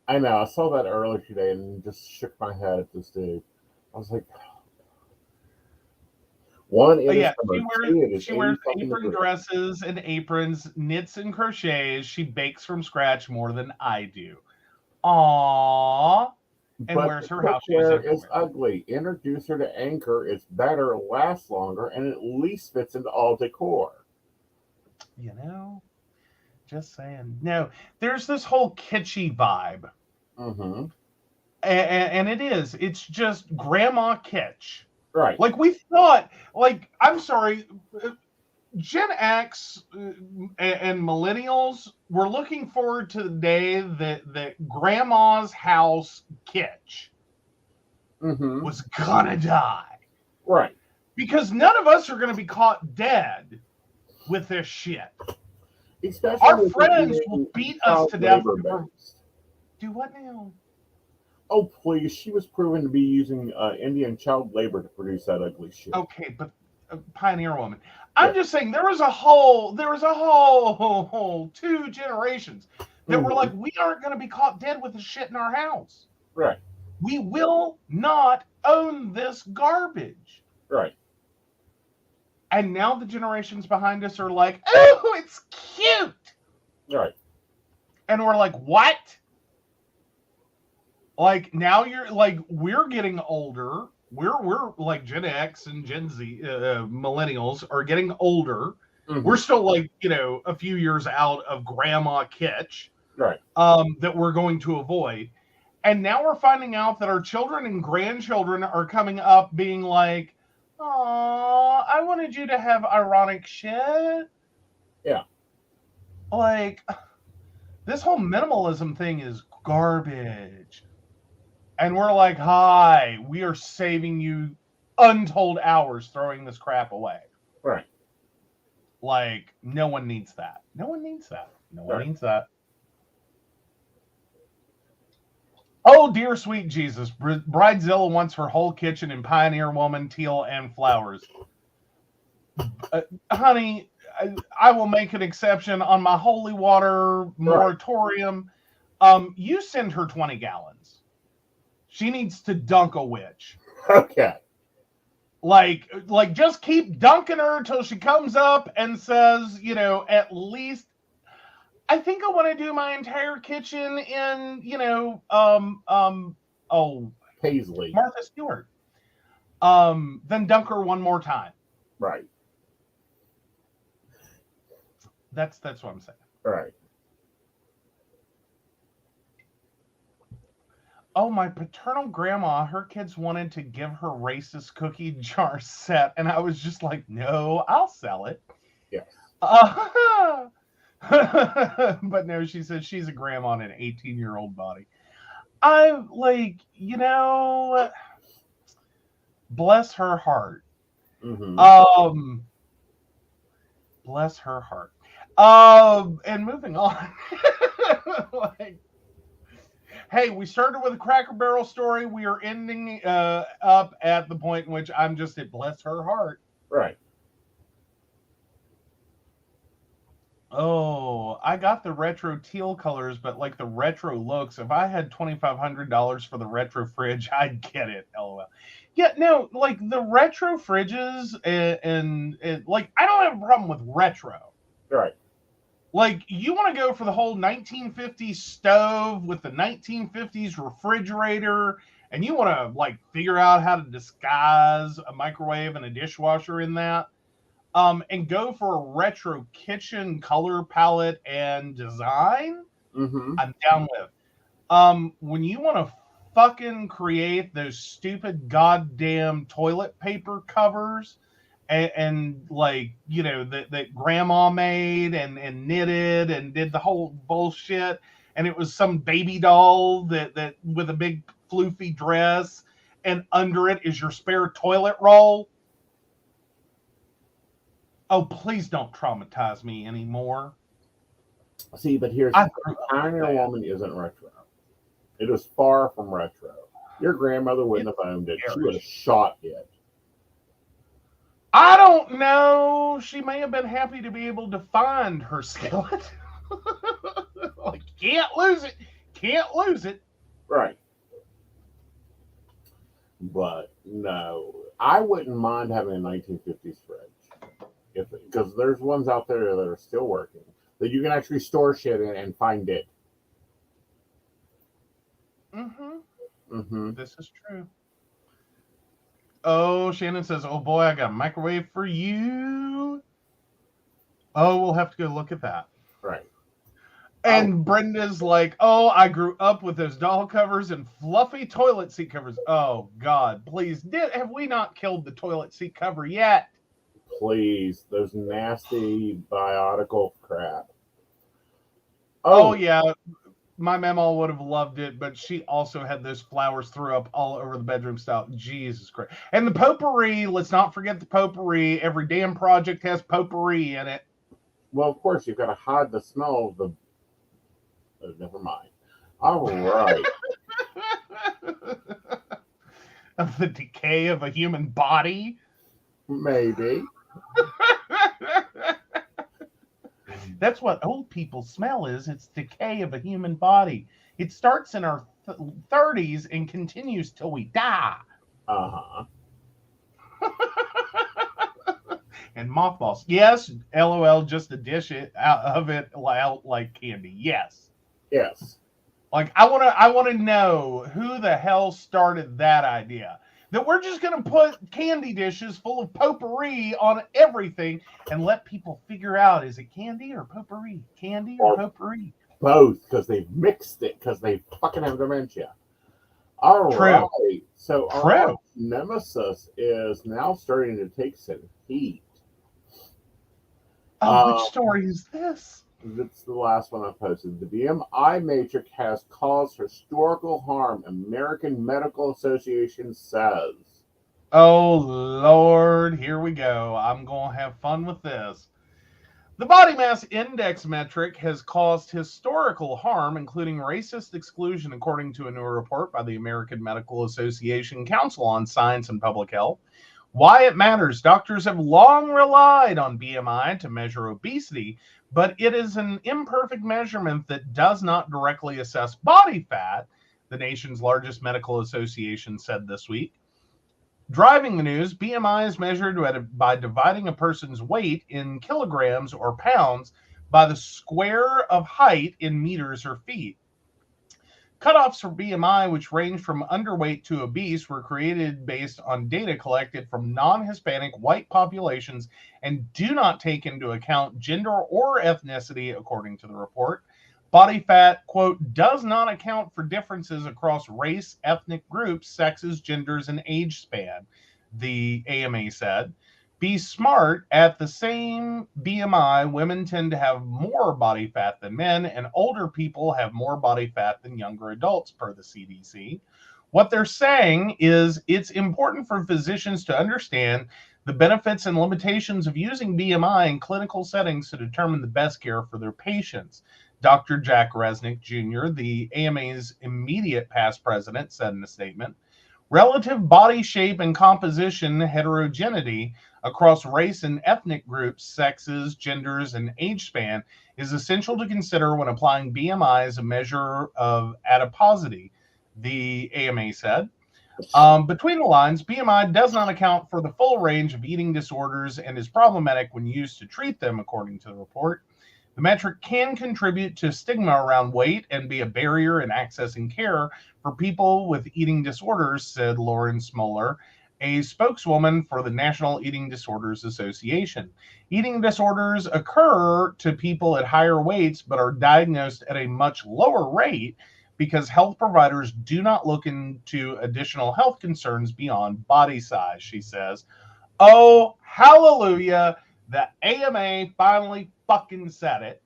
I know. I saw that earlier today and just shook my head at this dude. I was like, she wears apron dresses and aprons, knits and crochets. She bakes from scratch more than I do. Aww. And wears her house chair is ugly. Introduce her to Anchor. It's better, lasts longer, and at least fits into all decor. Just saying. No, there's this whole kitschy vibe. And it's just grandma kitsch. Right. Like, we thought, I'm sorry, Gen X and millennials were looking forward to the day that grandma's house kitsch was gonna die. Right. Because none of us are gonna be caught dead with this shit. Especially our friends will beat us to death. Do what now? Oh, please. She was proven to be using Indian child labor to produce that ugly shit. Okay, but Pioneer Woman. I'm just saying there was a whole 2 generations that were like, we aren't going to be caught dead with the shit in our house. Right. We will not own this garbage. Right. And now the generations behind us are like, oh, it's cute. Right. And we're like, what? Like, now you're like, we're getting older. We're like Gen X and Gen Z, millennials are getting older. We're still like, a few years out of grandma kitsch. Right. That we're going to avoid. And now we're finding out that our children and grandchildren are coming up being like, oh, I wanted you to have ironic shit. Yeah. Like, this whole minimalism thing is garbage. And we're like, hi, we are saving you untold hours throwing this crap away. Right. Like, no one needs that. No one needs that. No one needs that. Oh, dear sweet Jesus. Bridezilla wants her whole kitchen in Pioneer Woman, teal, and flowers. Honey, I will make an exception on my holy water moratorium. You send her 20 gallons. She needs to dunk a witch. Okay. Like just keep dunking her till she comes up and says, at least, I think I want to do my entire kitchen in, Paisley. Martha Stewart. Then dunk her one more time. Right. That's what I'm saying. Right. Oh, my paternal grandma, her kids wanted to give her racist cookie jar set, and I was just like, no, I'll sell it. Yes. But no, she says she's a grandma in an 18-year-old body. I'm like, bless her heart. Bless her heart. And moving on. Like, hey, we started with a Cracker Barrel story. We are ending up at the point in which I'm just at bless her heart. Right. Oh, I got the retro teal colors, but like the retro looks. If I had $2,500 for the retro fridge, I'd get it. LOL. Yeah, no, like the retro fridges and like I don't have a problem with retro. Right. Like, you want to go for the whole 1950s stove with the 1950s refrigerator, and you want to, like, figure out how to disguise a microwave and a dishwasher in that, and go for a retro kitchen color palette and design, I'm down with. When you want to fucking create those stupid goddamn toilet paper covers and like, that grandma made and knitted and did the whole bullshit, and it was some baby doll that with a big floofy dress, and under it is your spare toilet roll. Oh, please don't traumatize me anymore. See, but here's Pioneer Woman isn't retro. It is far from retro. Your grandmother wouldn't have owned it. She would have shot it. I don't know. She may have been happy to be able to find her skillet. Like, can't lose it. Can't lose it. Right. But no, I wouldn't mind having a 1950s fridge. Because there's ones out there that are still working that you can actually store shit in and find it. This is true. Oh, Shannon says, oh boy, I got a microwave for you. Oh, we'll have to go look at that. Right. And Brenda's like, oh, I grew up with those doll covers and fluffy toilet seat covers. Oh, God, please. Have we not killed the toilet seat cover yet? Please. Those nasty biotical crap. Oh, yeah. My mama would have loved it, but she also had those flowers threw up all over the bedroom style. Jesus Christ. And the potpourri, let's not forget the potpourri. Every damn project has potpourri in it. Well, of course, you've got to hide the smell of the... never mind. All right. of the decay of a human body. Maybe. That's what old people smell is. It's decay of a human body. It starts in our 30s and continues till we die. Uh-huh. And mothballs. Yes, LOL, just a dish it out of it out like candy. Yes. Yes. Like I wanna know who the hell started that idea. That we're just gonna put candy dishes full of potpourri on everything and let people figure out, is it candy or potpourri? Candy or potpourri? Both, because they've mixed it, because they fucking have dementia. All True. right. So our nemesis is now starting to take some heat. Oh, which story is this? That's the last one I posted. The BMI matrix has caused historical harm, American Medical Association says. Oh, Lord, here we go. I'm going to have fun with this. The body mass index metric has caused historical harm, including racist exclusion, according to a new report by the American Medical Association Council on Science and Public Health. Why it matters. Doctors have long relied on BMI to measure obesity, but it is an imperfect measurement that does not directly assess body fat, the nation's largest medical association said this week. Driving the news, BMI is measured by dividing a person's weight in kilograms or pounds by the square of height in meters or feet. Cutoffs for BMI, which range from underweight to obese, were created based on data collected from non-Hispanic white populations and do not take into account gender or ethnicity, according to the report. Body fat, quote, does not account for differences across race, ethnic groups, sexes, genders, and age span, the AMA said. Be smart, at the same BMI, women tend to have more body fat than men, and older people have more body fat than younger adults, per the CDC. What they're saying is it's important for physicians to understand the benefits and limitations of using BMI in clinical settings to determine the best care for their patients. Dr. Jack Resnick Jr., the AMA's immediate past president, said in a statement. Relative body shape and composition heterogeneity across race and ethnic groups, sexes, genders, and age span is essential to consider when applying BMI as a measure of adiposity, the AMA said. Between the lines, BMI does not account for the full range of eating disorders and is problematic when used to treat them, according to the report. The metric can contribute to stigma around weight and be a barrier in accessing care for people with eating disorders, said Lauren Smoller, a spokeswoman for the National Eating Disorders Association. Eating disorders occur to people at higher weights but are diagnosed at a much lower rate because health providers do not look into additional health concerns beyond body size, she says. Oh, hallelujah. The AMA finally fucking said it.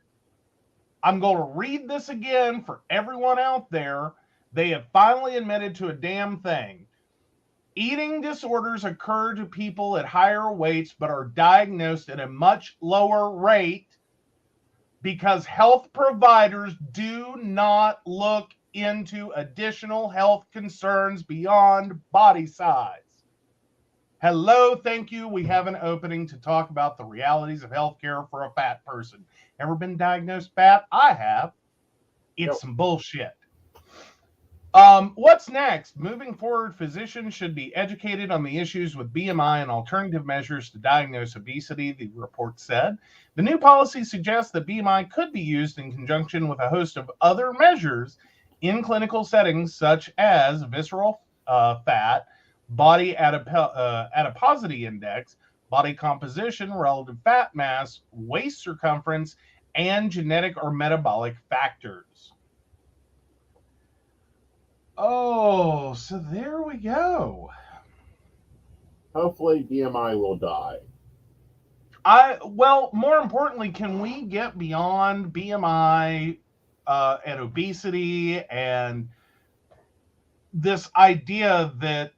I'm going to read this again for everyone out there. They have finally admitted to a damn thing. Eating disorders occur to people at higher weights but are diagnosed at a much lower rate because health providers do not look into additional health concerns beyond body size. Hello, thank you. We have an opening to talk about the realities of healthcare for a fat person. Ever been diagnosed fat? I have. It's some bullshit. What's next? Moving forward, physicians should be educated on the issues with BMI and alternative measures to diagnose obesity, the report said. The new policy suggests that BMI could be used in conjunction with a host of other measures in clinical settings, such as visceral fat, body adiposity index, body composition, relative fat mass, waist circumference, and genetic or metabolic factors. Oh, so there we go. Hopefully BMI will die. Well, more importantly, can we get beyond BMI and obesity and this idea that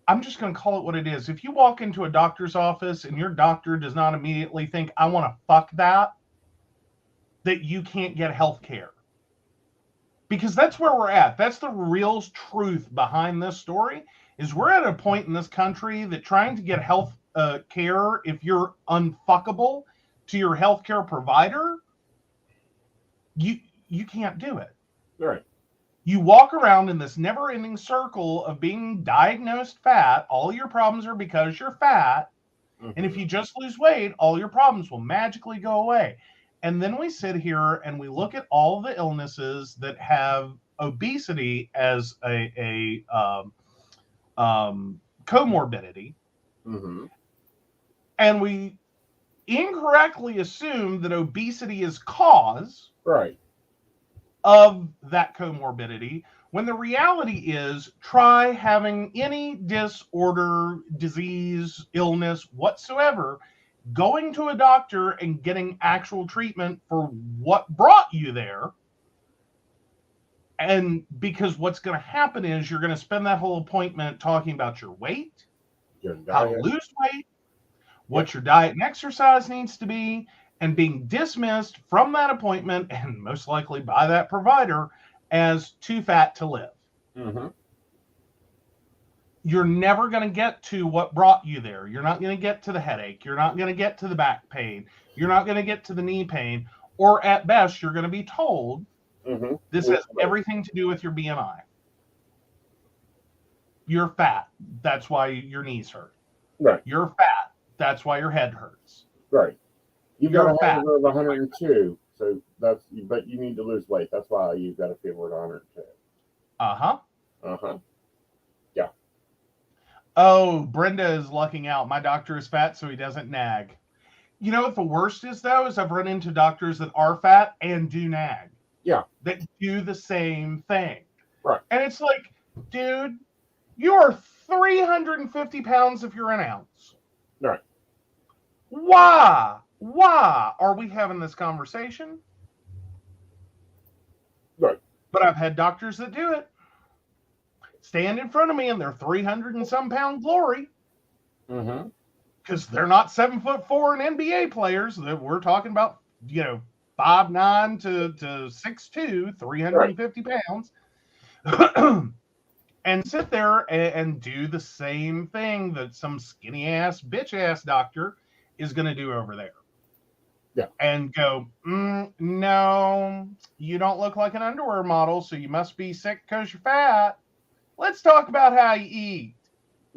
I'm just going to call it what it is. If you walk into a doctor's office and your doctor does not immediately think, I want to fuck that you can't get health care. because that's where we're at. That's the real truth behind this story. Is we're at a point in this country that trying to get health care, if you're unfuckable to your healthcare provider, you can't do it. Right. You walk around in this never-ending circle of being diagnosed fat. All your problems are because you're fat. Mm-hmm. And if you just lose weight, all your problems will magically go away. And then we sit here and we look at all the illnesses that have obesity as a comorbidity. Mm-hmm. And we incorrectly assume that obesity is cause. Right. Of that comorbidity, when the reality is try having any disorder, disease, illness whatsoever, going to a doctor and getting actual treatment for what brought you there. And because what's going to happen is you're going to spend that whole appointment talking about your weight, how to lose weight, what your diet and exercise needs to be, and being dismissed from that appointment and most likely by that provider as too fat to live. Mm-hmm. You're never going to get to what brought you there. You're not going to get to the headache. You're not going to get to the back pain. You're not going to get to the knee pain. Or at best, you're going to be told this has everything to do with your BMI. You're fat. That's why your knees hurt. Right. You're fat. That's why your head hurts. Right. You've got a fever of 102, so but you need to lose weight. That's why you've got a fever of 102. Uh-huh. Uh-huh. Yeah. Oh, Brenda is lucking out. My doctor is fat, so he doesn't nag. You know what the worst is, though, is I've run into doctors that are fat and do nag. Yeah. That do the same thing. Right. And it's like, dude, you are 350 pounds if you're an ounce. Right. Why are we having this conversation? Right. But I've had doctors that do it. Stand in front of me in their 300 and some pound glory. Mm-hmm. Because they're not 7'4" and NBA players. We're talking about, 5'9" to 6'2", 350 pounds. And sit there and do the same thing that some skinny ass, bitch ass doctor is going to do over there. Yeah. And go, no, you don't look like an underwear model, so you must be sick because you're fat. Let's talk about how you eat.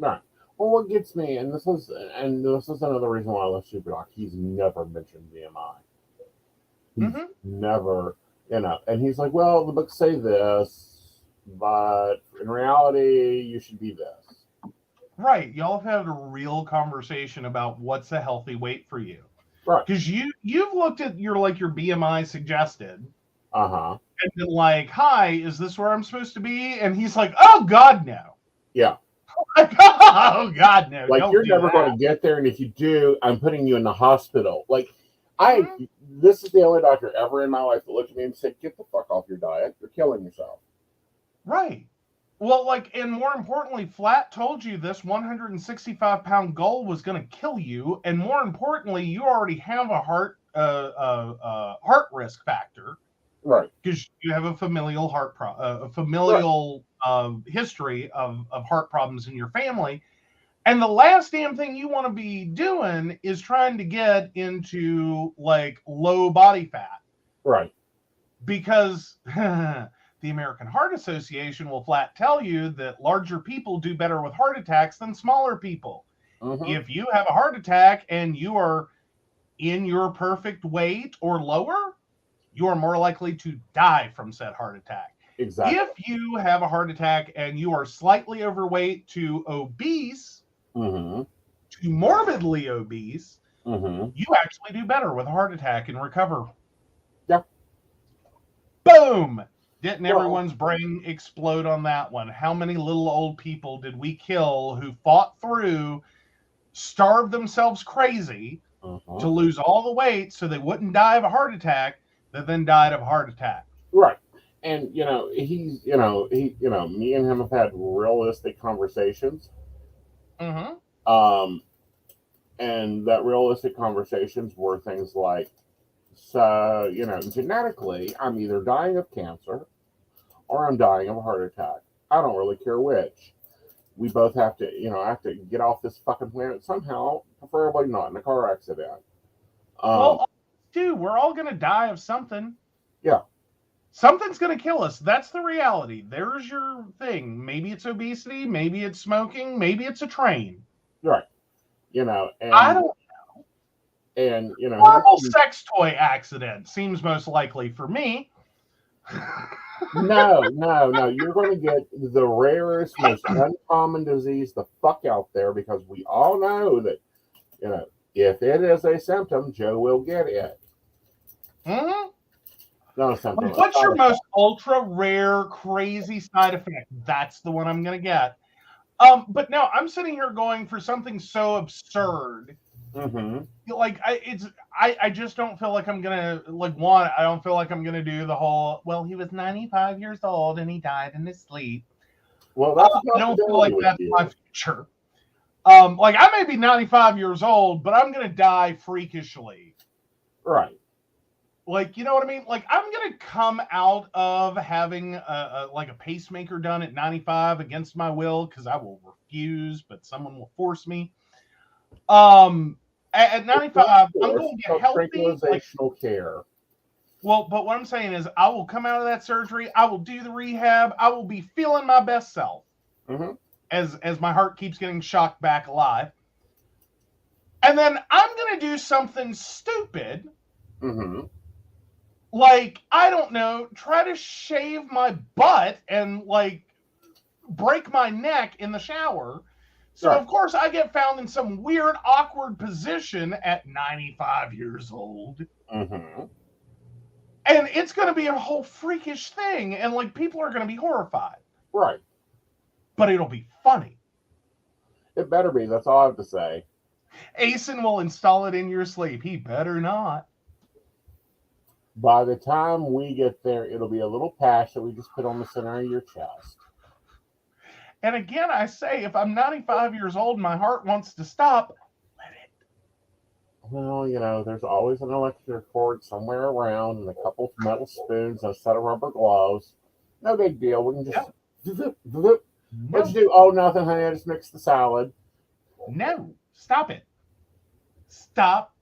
Right. Well, what gets me, and this is another reason why I love Super Doc, he's never mentioned BMI. He's never, and he's like, well, the books say this, but in reality, you should be this. Right. Y'all have had a real conversation about what's a healthy weight for you. Right. Because you've looked at your BMI suggested. Uh-huh. And been like, hi, is this where I'm supposed to be? And he's like, oh, God, no. Yeah. Like, oh, God, no. Like, you're never going to get there, and if you do, I'm putting you in the hospital. Like, this is the only doctor ever in my life that looked at me and said, get the fuck off your diet. You're killing yourself. Right. Well, and more importantly, Flat told you this 165-pound goal was going to kill you, and more importantly, you already have a heart risk factor, right? Because you have a familial history of heart problems in your family, and the last damn thing you want to be doing is trying to get into low body fat, right? Because the American Heart Association will flat tell you that larger people do better with heart attacks than smaller people. Mm-hmm. If you have a heart attack and you are in your perfect weight or lower, you are more likely to die from said heart attack. Exactly. If you have a heart attack and you are slightly overweight to obese, to morbidly obese, you actually do better with a heart attack and recover. Yeah. Boom! Didn't everyone's brain explode on that one? How many little old people did we kill who fought through, starved themselves crazy to lose all the weight so they wouldn't die of a heart attack, that then died of a heart attack? Right. And, me and him have had realistic conversations. And that realistic conversations were things like, so, genetically, I'm either dying of cancer or I'm dying of a heart attack. I don't really care which. We both have to, have to get off this fucking planet somehow, preferably not in a car accident. Well, dude, we're all going to die of something. Yeah. Something's going to kill us. That's the reality. There's your thing. Maybe it's obesity. Maybe it's smoking. Maybe it's a train. Right. And I don't know. And, horrible sex toy accident seems most likely for me. No. You're going to get the rarest, most uncommon disease the fuck out there, because we all know that, if it is a symptom, Joe will get it. Mm-hmm. Not a symptom. What's your most ultra rare, crazy side effect? That's the one I'm going to get. But no, I'm sitting here going for something so absurd. Mm-hmm. Like I just don't feel like I'm gonna I don't feel like I'm gonna do the whole. Well, he was 95 years old and he died in his sleep. Well, that's I don't feel like that's my future. Like I may be 95 years old, but I'm gonna die freakishly. Right. Like, you know what I mean? Like I'm gonna come out of having a pacemaker done at 95 against my will because I will refuse, but someone will force me. At 95, I'm going to get healthy. Tranquilizational care. Well, but what I'm saying is, I will come out of that surgery. I will do the rehab. I will be feeling my best self. Mm-hmm. As my heart keeps getting shocked back alive. And then I'm going to do something stupid. Mm-hmm. Like, I don't know, try to shave my butt and, break my neck in the shower. So, Of course, I get found in some weird, awkward position at 95 years old. Mm-hmm. And it's going to be a whole freakish thing. And, people are going to be horrified. Right. But it'll be funny. It better be. That's all I have to say. Aeson will install it in your sleep. He better not. By the time we get there, it'll be a little patch that we just put on the center of your chest. And again, I say, if I'm 95 years old and my heart wants to stop, let it. Well, there's always an electric cord somewhere around and a couple of metal spoons and a set of rubber gloves. No big deal. We can just... No. What'd you do? Oh, nothing, honey. I just mixed the salad. No. Stop it. Stop.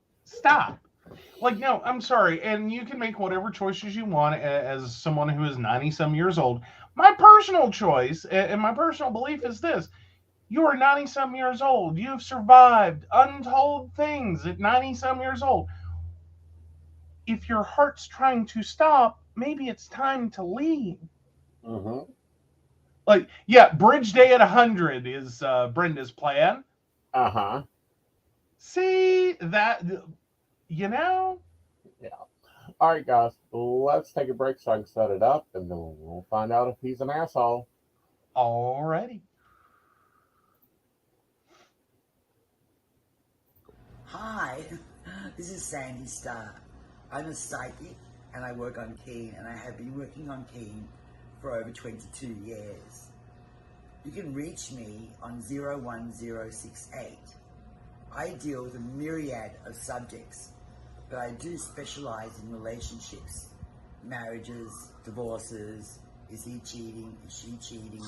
No, I'm sorry. And you can make whatever choices you want as someone who is 90-some years old. My personal choice and my personal belief is this. You are 90-some years old. You've survived untold things at 90-some years old. If your heart's trying to stop, maybe it's time to leave. Mm-hmm. Bridge day at 100 is Brenda's plan. Uh-huh. See, that, Yeah. All right, guys, let's take a break so I can set it up, and then we'll find out if he's an asshole. Alrighty. Hi, this is Sandy Starr. I'm a psychic, and I work on Keen, and I have been working on Keen for over 22 years. You can reach me on 01068. I deal with a myriad of subjects, but I do specialize in relationships, marriages, divorces, is he cheating, is she cheating,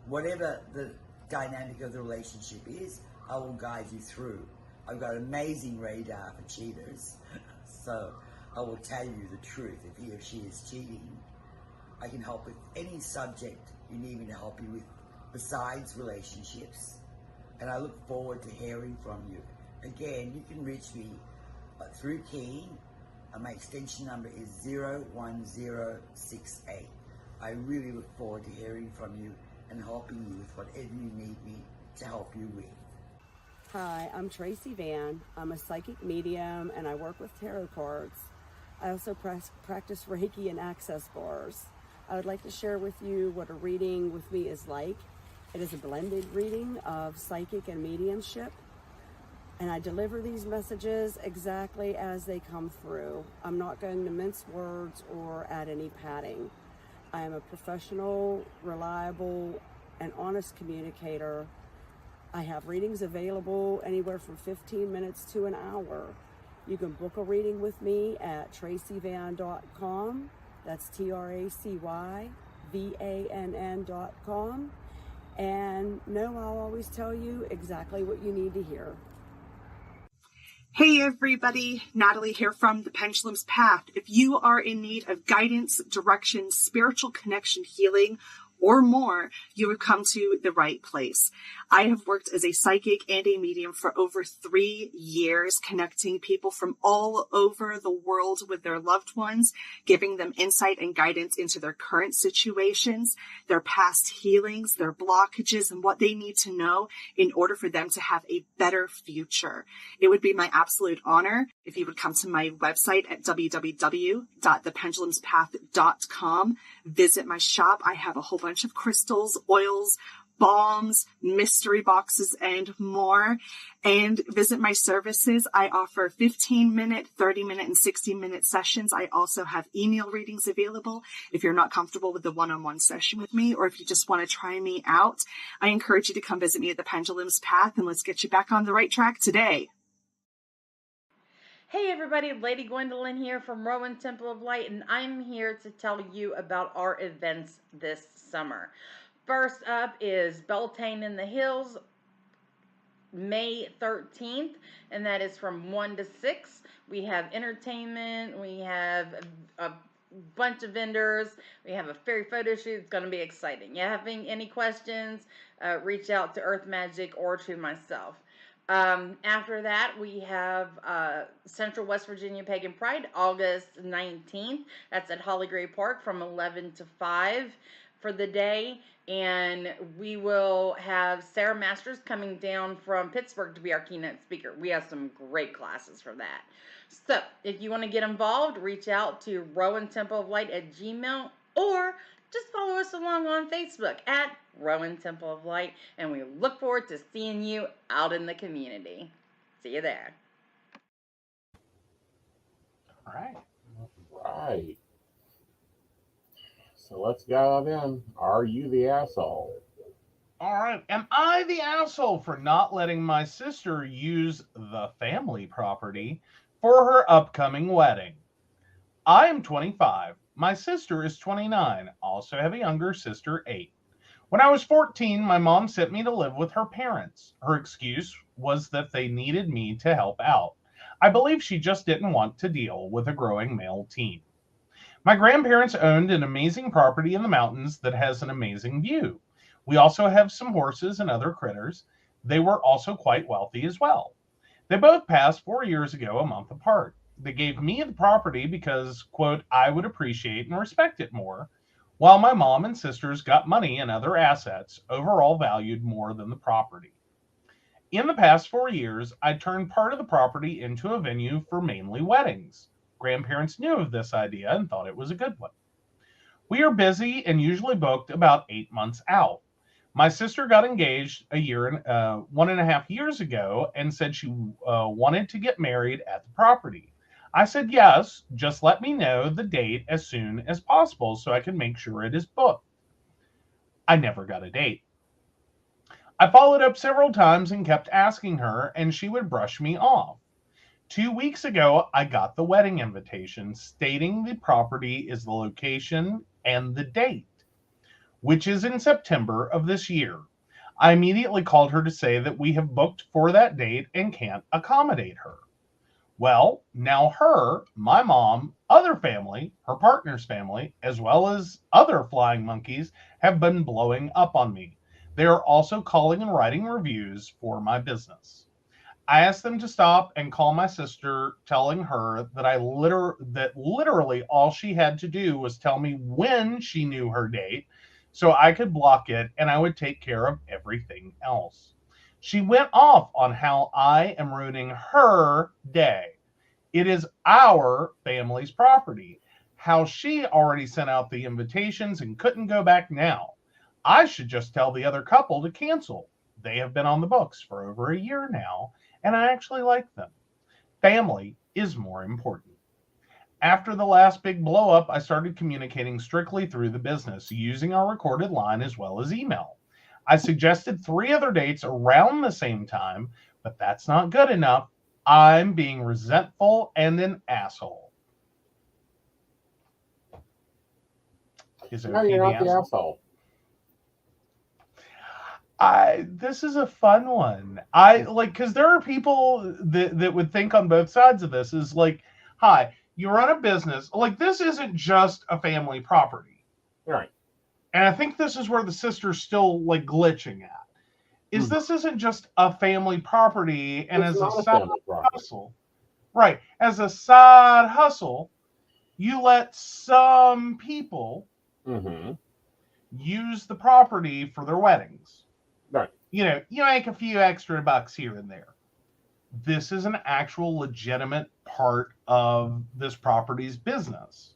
whatever the dynamic of the relationship is, I will guide you through. I've got amazing radar for cheaters, so I will tell you the truth if he or she is cheating. I can help with any subject you need me to help you with besides relationships, and I look forward to hearing from you. Again, you can reach me through Keen. My extension number is 01068. I really look forward to hearing from you and helping you with whatever you need me to help you with. Hi, I'm Tracy Van. I'm a psychic medium and I work with tarot cards. I also practice Reiki and access bars. I would like to share with you what a reading with me is like. It is a blended reading of psychic and mediumship. And I deliver these messages exactly as they come through. I'm not going to mince words or add any padding. I am a professional, reliable, and honest communicator. I have readings available anywhere from 15 minutes to an hour. You can book a reading with me at tracyvan.com. That's TRACYVAN.com. vann.com. And no, I'll always tell you exactly what you need to hear. Hey everybody, Natalie here from The Pendulum's Path. If you are in need of guidance, direction, spiritual connection, healing, or more, you have come to the right place. I have worked as a psychic and a medium for over 3 years, connecting people from all over the world with their loved ones, giving them insight and guidance into their current situations, their past healings, their blockages, and what they need to know in order for them to have a better future. It would be my absolute honor if you would come to my website at www.thependulumspath.com. Visit my shop. I have a whole bunch of crystals, oils, balms, mystery boxes, and more. And visit my services. I offer 15-minute, 30-minute, and 60-minute sessions. I also have email readings available if you're not comfortable with the one-on-one session with me, or if you just want to try me out. I encourage you to come visit me at the Pendulum's Path, and let's get you back on the right track today. Hey everybody, Lady Gwendolyn here from Rowan Temple of Light, and I'm here to tell you about our events this summer. First up is Beltane in the Hills, May 13th, and that is from 1 to 6. We have entertainment, we have a bunch of vendors, we have a fairy photo shoot. It's going to be exciting. You having any questions, reach out to Earth Magic or to myself. After that, we have Central West Virginia Pagan Pride, August 19th. That's at Holly Gray Park from 11 to 5 for the day. And we will have Sarah Masters coming down from Pittsburgh to be our keynote speaker. We have some great classes for that. So if you want to get involved, reach out to rowantempleoflight@gmail.com, or just follow us along on Facebook at Rowan Temple of Light, and we look forward to seeing you out in the community. See you there. All right. Right. So let's go then. Are you the asshole? All right. Am I the asshole for not letting my sister use the family property for her upcoming wedding? I am 25. My sister is 29. Also have a younger sister, 8. When I was 14, my mom sent me to live with her parents. Her excuse was that they needed me to help out. I believe she just didn't want to deal with a growing male teen. My grandparents owned an amazing property in the mountains that has an amazing view. We also have some horses and other critters. They were also quite wealthy as well. They both passed 4 years ago, a month apart. They gave me the property because, quote, I would appreciate and respect it more, while my mom and sisters got money and other assets, overall valued more than the property. In the past 4 years, I turned part of the property into a venue for mainly weddings. Grandparents knew of this idea and thought it was a good one. We are busy and usually booked about 8 months out. My sister got engaged 1.5 years ago and said she wanted to get married at the property. I said yes, just let me know the date as soon as possible so I can make sure it is booked. I never got a date. I followed up several times and kept asking her, and she would brush me off. 2 weeks ago, I got the wedding invitation stating the property is the location and the date, which is in September of this year. I immediately called her to say that we have booked for that date and can't accommodate her. Well, now her, my mom, other family, her partner's family, as well as other flying monkeys have been blowing up on me. They are also calling and writing reviews for my business. I asked them to stop and call my sister, telling her that literally all she had to do was tell me when she knew her date so I could block it and I would take care of everything else. She went off on how I am ruining her day. It is our family's property. How she already sent out the invitations and couldn't go back now. I should just tell the other couple to cancel. They have been on the books for over a year now, and I actually like them. Family is more important. After the last big blow up, I started communicating strictly through the business, using our recorded line as well as email. I suggested 3 other dates around the same time, but that's not good enough. I'm being resentful and an asshole. Is No, OP you're the not the asshole. This is a fun one. I like, because there are people that would think on both sides of this is like, hi, you run a business. Like, this isn't just a family property. Right. And I think this is where the sister's still like glitching at. Is this isn't just a family property, and It's as a not a side family property. hustle, right? As a side hustle, you let some people use the property for their weddings. Right. You know, you make a few extra bucks here and there. This is an actual legitimate part of this property's business.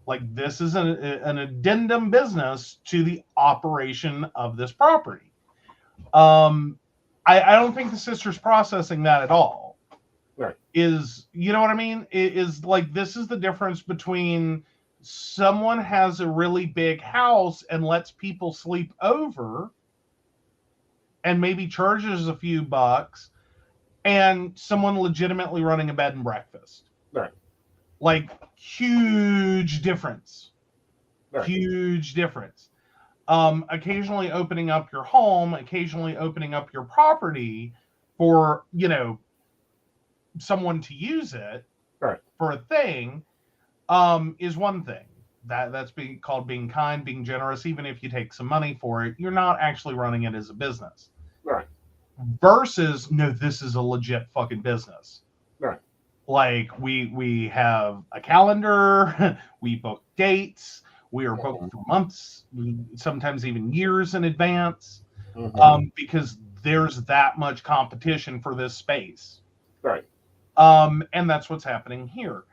Like, this is an addendum business to the operation of this property. I don't think the sister's processing that at all. Right. Is, you know what I mean? It is like, this is the difference between someone has a really big house and lets people sleep over and maybe charges a few bucks, and someone legitimately running a bed and breakfast. Right. Like, huge difference. Right. Huge difference. Occasionally opening up your home, occasionally opening up your property for, you know, someone to use it for a thing, is one thing. That's being called being kind, being generous. Even if you take some money for it, you're not actually running it as a business. Right. Versus, no, this is a legit fucking business. Right. Like, we have a calendar, we book dates, we are booked for months, sometimes even years in advance, because there's that much competition for this space. Right. And that's what's happening here.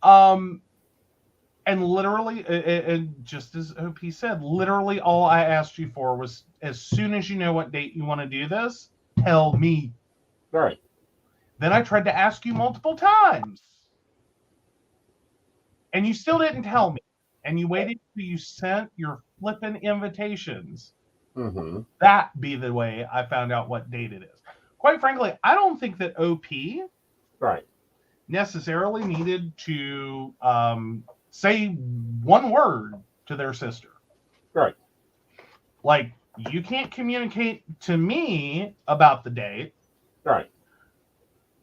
And literally, and just as OP said, literally all I asked you for was, as soon as you know what date you want to do this, tell me. Right. Then I tried to ask you multiple times, and you still didn't tell me. And you waited till you sent your flippin' invitations. That be the way I found out what date it is. Quite frankly, I don't think that OP necessarily needed to say one word to their sister. Right. Like, you can't communicate to me about the date. Right.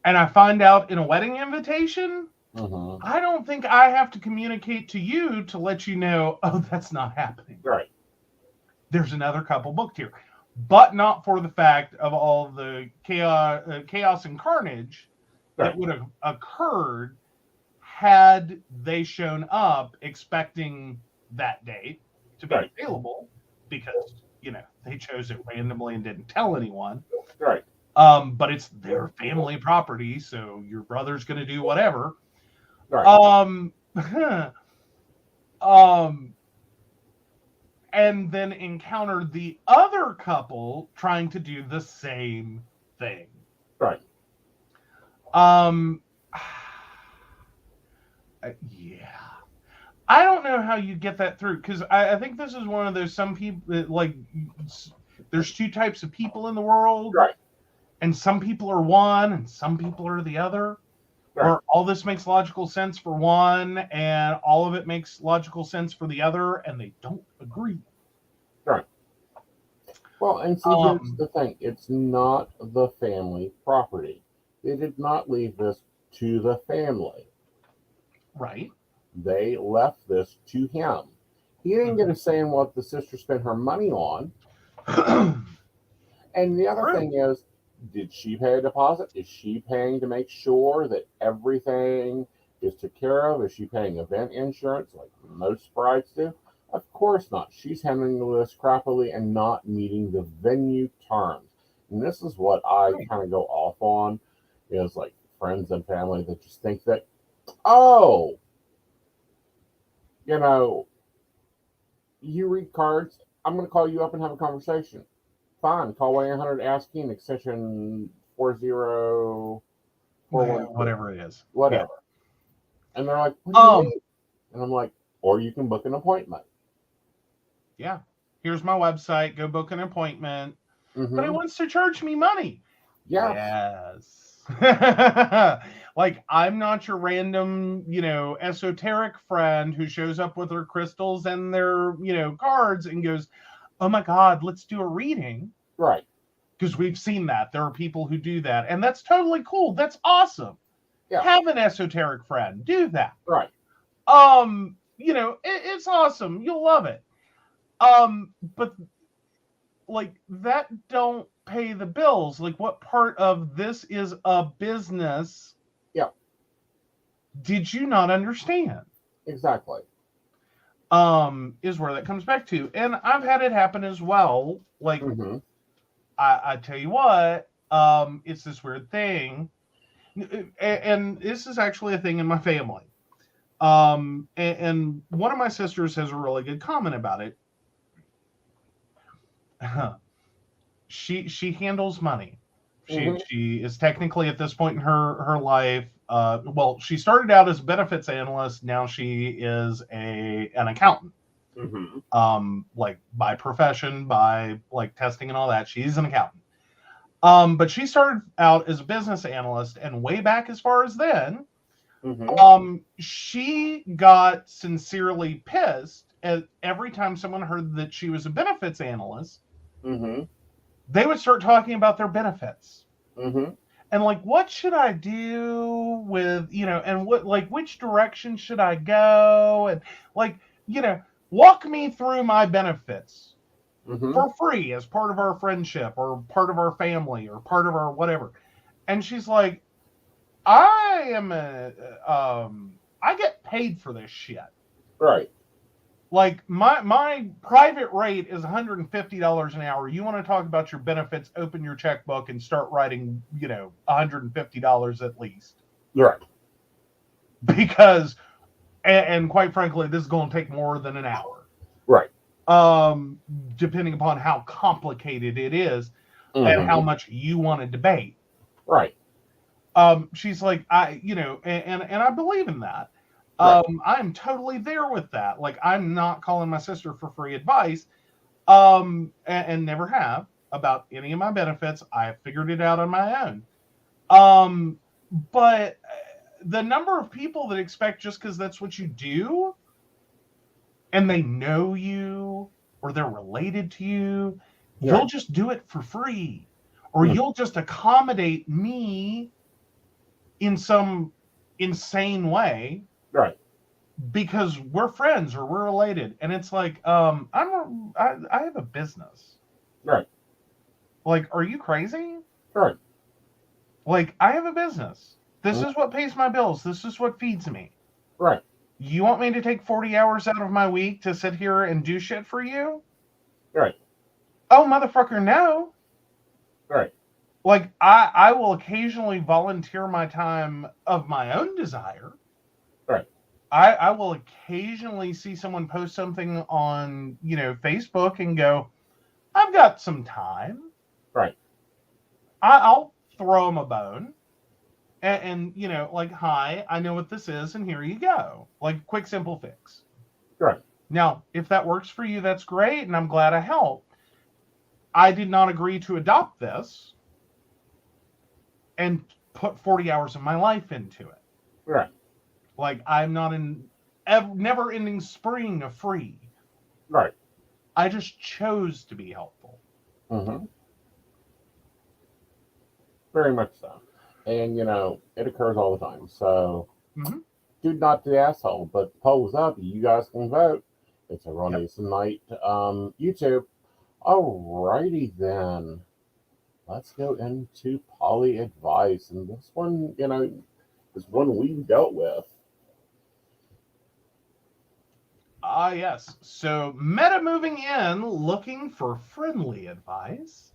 And I find out in a wedding invitation, I don't think I have to communicate to you to let you know, oh, that's not happening. Right. There's another couple booked here. But not for the fact of all the chaos and carnage that would have occurred had they shown up expecting that date to be available, because, you know, they chose it randomly and didn't tell anyone. Right. But it's their family property, so your brother's going to do whatever. Right. And then encountered the other couple trying to do the same thing. Right. Yeah. I don't know how you get that through, because I think this is one of those, some people that, like, there's two types of people in the world. Right. And some people are one and some people are the other. Right. Or all this makes logical sense for one and all of it makes logical sense for the other, and they don't agree. Right. Well, and see, here's the thing. It's not the family property. They did not leave this to the family. Right. They left this to him. He didn't get a say in what the sister spent her money on. And the other thing is, did she pay a deposit? Is she paying to make sure that everything is taken care of? Is she paying event insurance like most brides do? Of course not. She's handling this crappily and not meeting the venue terms. And this is what I kind of go off on, is like friends and family that just think that, oh, you know, you read cards, I'm going to call you up and have a conversation. Fine, call 1-800 ASKING extension 4041. Whatever it is. Whatever. Yeah. And they're like, what do you mean? And I'm like, or you can book an appointment. Yeah. Here's my website. Go book an appointment. But he wants to charge me money. Yeah. Yes. Like, I'm not your random, esoteric friend who shows up with her crystals and their, cards and goes, oh my God, let's do a reading. Right. Because we've seen that. There are people who do that. And that's totally cool. That's awesome. Yeah. Have an esoteric friend. Do that. Right. It's awesome. You'll love it. But like, that don't pay the bills. Like, what part of this is a business? Yeah. Did you not understand? Exactly. Is where that comes back to. And I've had it happen as well. Like, I tell you what, it's this weird thing. And this is actually a thing in my family. And one of my sisters has a really good comment about it. She handles money. She is technically at this point in her life. Well, she started out as a benefits analyst. Now she is an accountant. Like, by profession, by like testing and all that. She's an accountant. But she started out as a business analyst, and way back as far as then, she got sincerely pissed at every time someone heard that she was a benefits analyst. They would start talking about their benefits. And like, what should I do with, and what, like, which direction should I go? And like, walk me through my benefits for free as part of our friendship or part of our family or part of our whatever. And she's like, I get paid for this shit. Right. Like, my private rate is $150 an hour. You want to talk about your benefits, open your checkbook and start writing, $150 at least. Right. Because, and quite frankly, this is going to take more than an hour. Right. Depending upon how complicated it is and how much you want to debate. Right. She's like, and I believe in that. Right. I'm totally there with that. Like, I'm not calling my sister for free advice, and never have about any of my benefits. I figured it out on my own. But the number of people that expect just because that's what you do, and they know you, or they're related to you, you'll just do it for free, or you'll just accommodate me in some insane way. Right. Because we're friends or we're related. And it's like, I have a business. Right. Like, are you crazy? Right. Like, I have a business. This is what pays my bills. This is what feeds me. Right. You want me to take 40 hours out of my week to sit here and do shit for you? Right. Oh, motherfucker, no. Right. Like, I will occasionally volunteer my time of my own desire. Right. I will occasionally see someone post something on, Facebook and go, I've got some time. Right. I'll throw them a bone. And like, hi, I know what this is, and here you go. Like, quick, simple fix. Right. Now, if that works for you, that's great, and I'm glad I helped. I did not agree to adopt this and put 40 hours of my life into it. Right. Like, I'm not in never-ending spring of free. Right. I just chose to be helpful. Very much so. And, it occurs all the time. So, dude, not the asshole, but polls up. You guys can vote. It's a Ron Aeson night. YouTube. Alrighty then. Let's go into poly advice. And this one, is one we've dealt with. Yes. So, meta moving in, looking for friendly advice.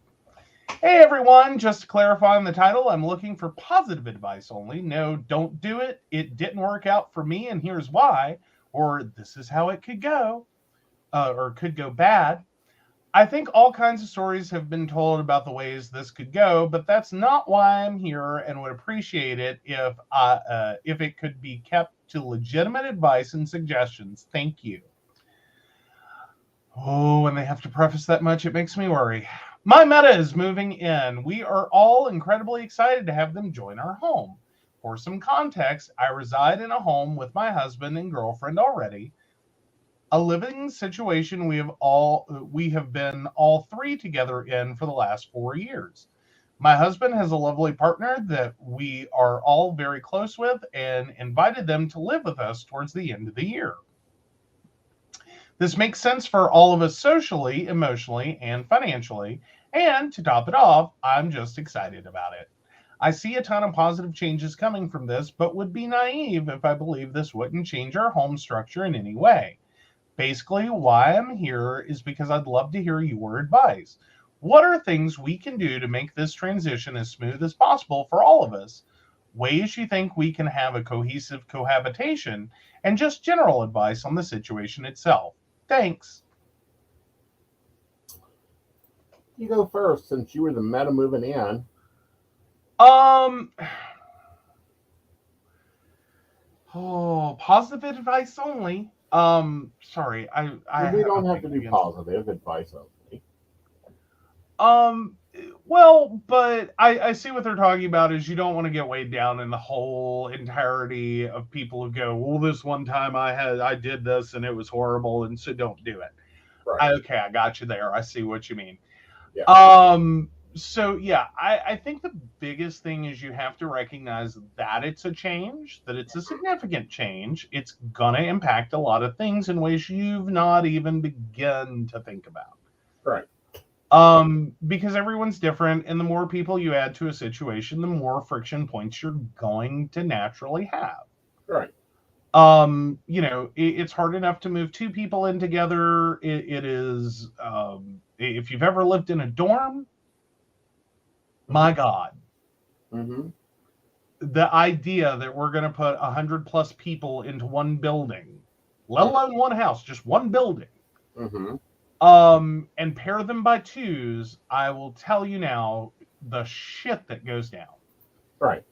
Hey, everyone. Just to clarify on the title, I'm looking for positive advice only. No, don't do it. It didn't work out for me, and here's why. Or this is how it could go. Or could go bad. I think all kinds of stories have been told about the ways this could go, but that's not why I'm here, and would appreciate it if it could be kept to legitimate advice and suggestions. Thank you. Oh, and they have to preface that much, it makes me worry. My Meta is moving in. We are all incredibly excited to have them join our home. For some context, I reside in a home with my husband and girlfriend already. A living situation we have been all three together in for the last 4 years. My husband has a lovely partner that we are all very close with and invited them to live with us towards the end of the year. This makes sense for all of us socially, emotionally, and financially. And to top it off, I'm just excited about it. I see a ton of positive changes coming from this, but would be naive if I believe this wouldn't change our home structure in any way. Basically, why I'm here is because I'd love to hear your advice. What are things we can do to make this transition as smooth as possible for all of us? Ways you think we can have a cohesive cohabitation, and just general advice on the situation itself. Thanks. You go first, since you were the meta moving in. Positive advice only. Sorry, We don't have to do positive advice only. Well, but I see what they're talking about is you don't want to get weighed down in the whole entirety of people who go, well, this one time I did this and it was horrible, and so don't do it. Right. Okay, I got you there. I see what you mean. Yeah. So yeah, I think the biggest thing is you have to recognize that it's a change, that it's a significant change. It's gonna impact a lot of things in ways you've not even begun to think about. Right. Because everyone's different, and the more people you add to a situation, the more friction points you're going to naturally have. Right. It's hard enough to move two people in together. It is, if you've ever lived in a dorm, my God. Mm-hmm. The idea that we're going to put 100+ people into one building, let alone one house, just one building, mm-hmm. And pair them by twos, I will tell you now the shit that goes down. Right.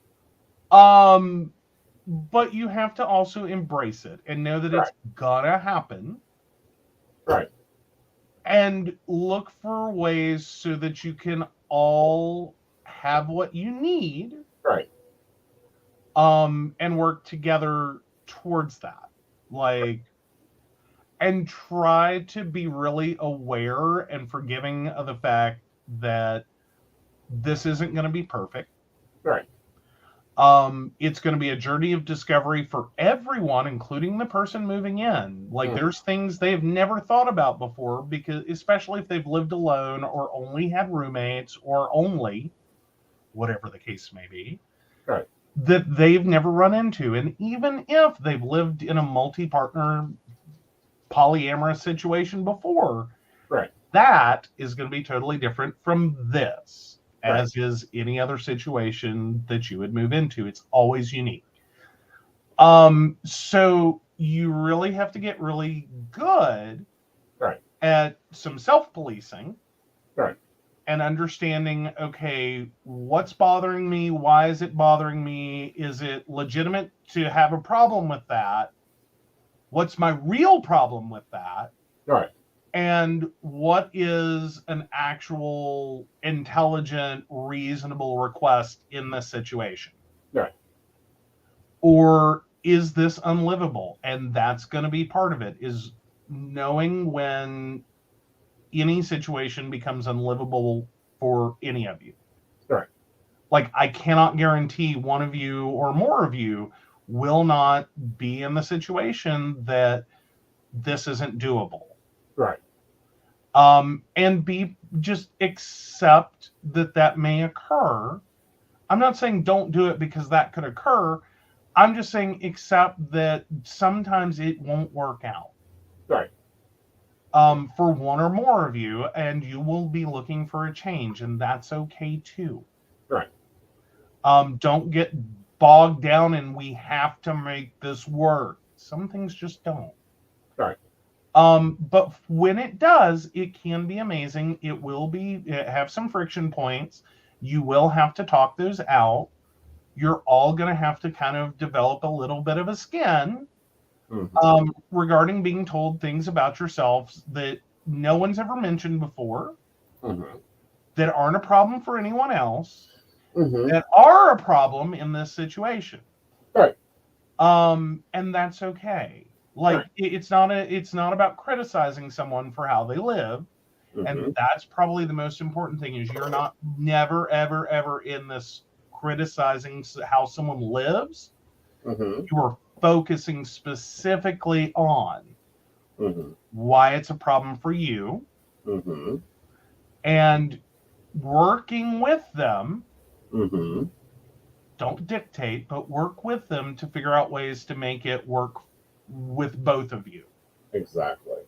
But you have to also embrace it and know that right. It's gonna happen. Right. And look for ways so that you can all have what you need. Right. And work together towards that. And try to be really aware and forgiving of the fact that this isn't going to be perfect. Right. It's going to be a journey of discovery for everyone, including the person moving in. There's things they've never thought about before, because especially if they've lived alone or only had roommates or only whatever the case may be. Right. That they've never run into. And even if they've lived in a multi-partner polyamorous situation before, right, that is going to be totally different from this, right. as is any other situation that you would move into. It's always unique. So you really have to get really good right. at some self-policing, right, and understanding, okay, what's bothering me? Why is it bothering me? Is it legitimate to have a problem with that? What's my real problem with that? Right. And what is an actual intelligent, reasonable request in this situation? Right. Or is this unlivable? And that's going to be part of it, is knowing when any situation becomes unlivable for any of you. Right. I cannot guarantee one of you or more of you will not be in the situation that this isn't doable. Right. And just accept that may occur. I'm not saying don't do it because that could occur. I'm just saying accept that sometimes it won't work out. Right. For one or more of you, and you will be looking for a change, and that's okay too. Right. Don't get bogged down and we have to make this work. Some things just don't. Right. But when it does, it can be amazing. It will have some friction points. You will have to talk those out. You're all going to have to kind of develop a little bit of a skin regarding being told things about yourselves that no one's ever mentioned before. that aren't a problem for anyone else, Mm-hmm. that are a problem in this situation. Right. And that's okay. Like, Right. it's not about criticizing someone for how they live. Mm-hmm. And that's probably the most important thing, is you're not never, ever, ever in this criticizing how someone lives. Mm-hmm. You are focusing specifically on Mm-hmm. why it's a problem for you, Mm-hmm. and working with them. Mm-hmm. Don't dictate, but work with them to figure out ways to make it work with both of you. Exactly.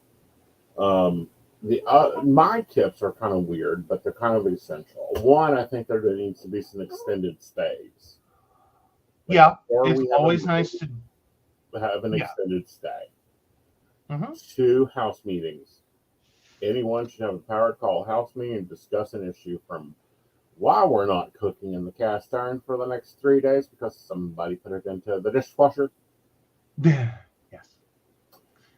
My tips are kind of weird, but they're kind of essential. One, I think there needs to be some extended stays. Like, Yeah, or it's we have always nice to have an yeah. extended stay. Mm-hmm. 2 house meetings. Anyone should have the power to call a house meeting and discuss an issue, from why we're not cooking in the cast iron for the next 3 days because somebody put it into the dishwasher. Yes.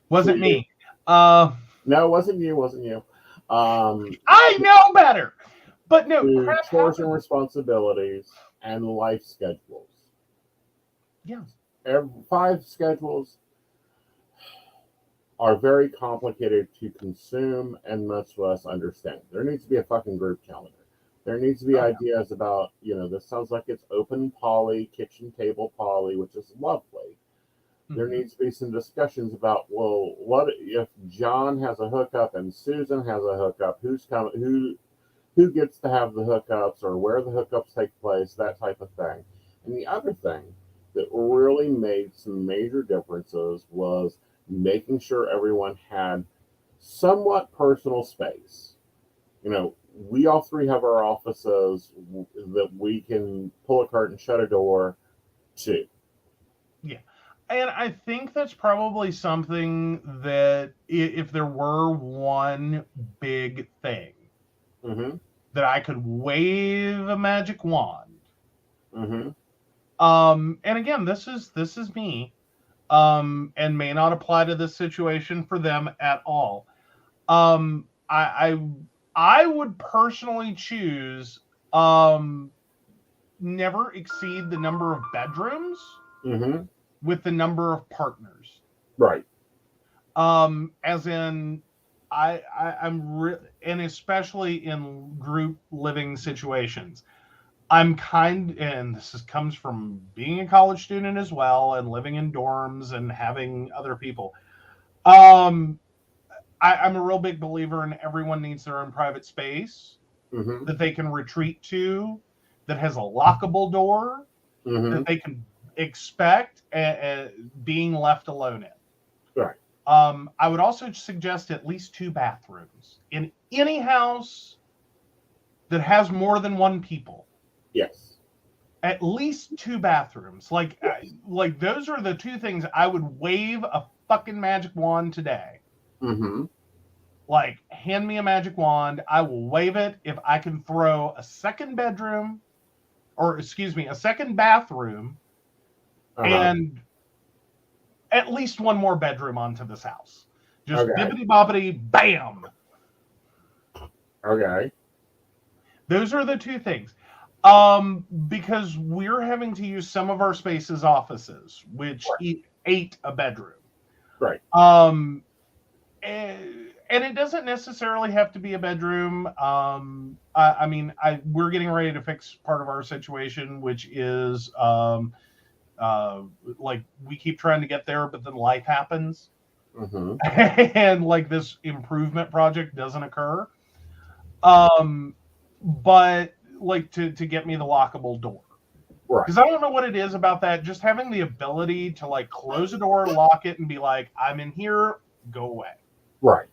Wasn't me. No, it wasn't you. Wasn't you. I know better. But no, crap chores happens. and responsibilities and life schedules. Yes. 5 schedules are very complicated to consume and much less understand. There needs to be a fucking group calendar. There needs to be ideas about, this sounds like it's open poly, kitchen table poly, which is lovely. There needs to be some discussions about, well, what if John has a hookup and Susan has a hookup? Who's coming? Who gets to have the hookups, or where the hookups take place? That type of thing. And the other thing that really made some major differences was making sure everyone had somewhat personal space. We all 3 have our offices that we can pull a curtain, shut a door to. Yeah. And I think that's probably something that, if there were one big thing that I could wave a magic wand. And again, this is me, and may not apply to this situation for them at all. I would personally choose never exceed the number of bedrooms with the number of partners. Right. As in, and especially in group living situations, and this comes from being a college student as well, and living in dorms and having other people. I'm a real big believer in everyone needs their own private space that they can retreat to, that has a lockable door, that they can expect being left alone in. Right. I would also suggest at least 2 bathrooms in any house that has more than 1 people. Yes. At least 2 bathrooms. Like those are the 2 things I would wave a fucking magic wand today. Like, hand me a magic wand. I will wave it if I can throw a second bedroom, or a second bathroom, and at least 1 more bedroom onto this house. Just bippity boppity bam. Okay. Those are the 2 things. Because we're having to use some of our space as offices, which ate a bedroom. Right. And it doesn't necessarily have to be a bedroom. We're getting ready to fix part of our situation, which is like, we keep trying to get there, but then life happens, and like this improvement project doesn't occur. But like to get me the lockable door. Right. Because I don't know what it is about that. Just having the ability to like close a door, lock it, and be like, I'm in here, go away. Right.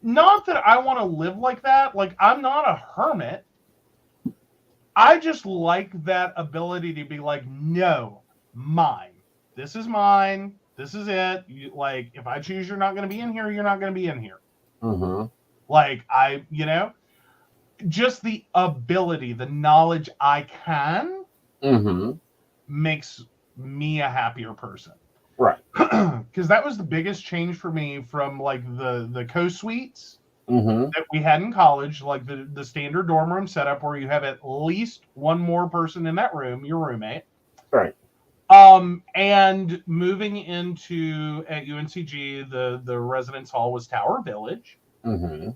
Not that I want to live like that. Like, I'm not a hermit. I just like that ability to be like, no, mine. This is mine. This is it. Like, if I choose you're not going to be in here, you're not going to be in here. Like, just the ability, the knowledge I can makes me a happier person. Right. Because that was the biggest change for me from like the co-suites that we had in college, like the standard dorm room setup where you have at least one more person in that room, your roommate. Right. And moving into at UNCG, the residence hall was Tower Village. Mm-hmm.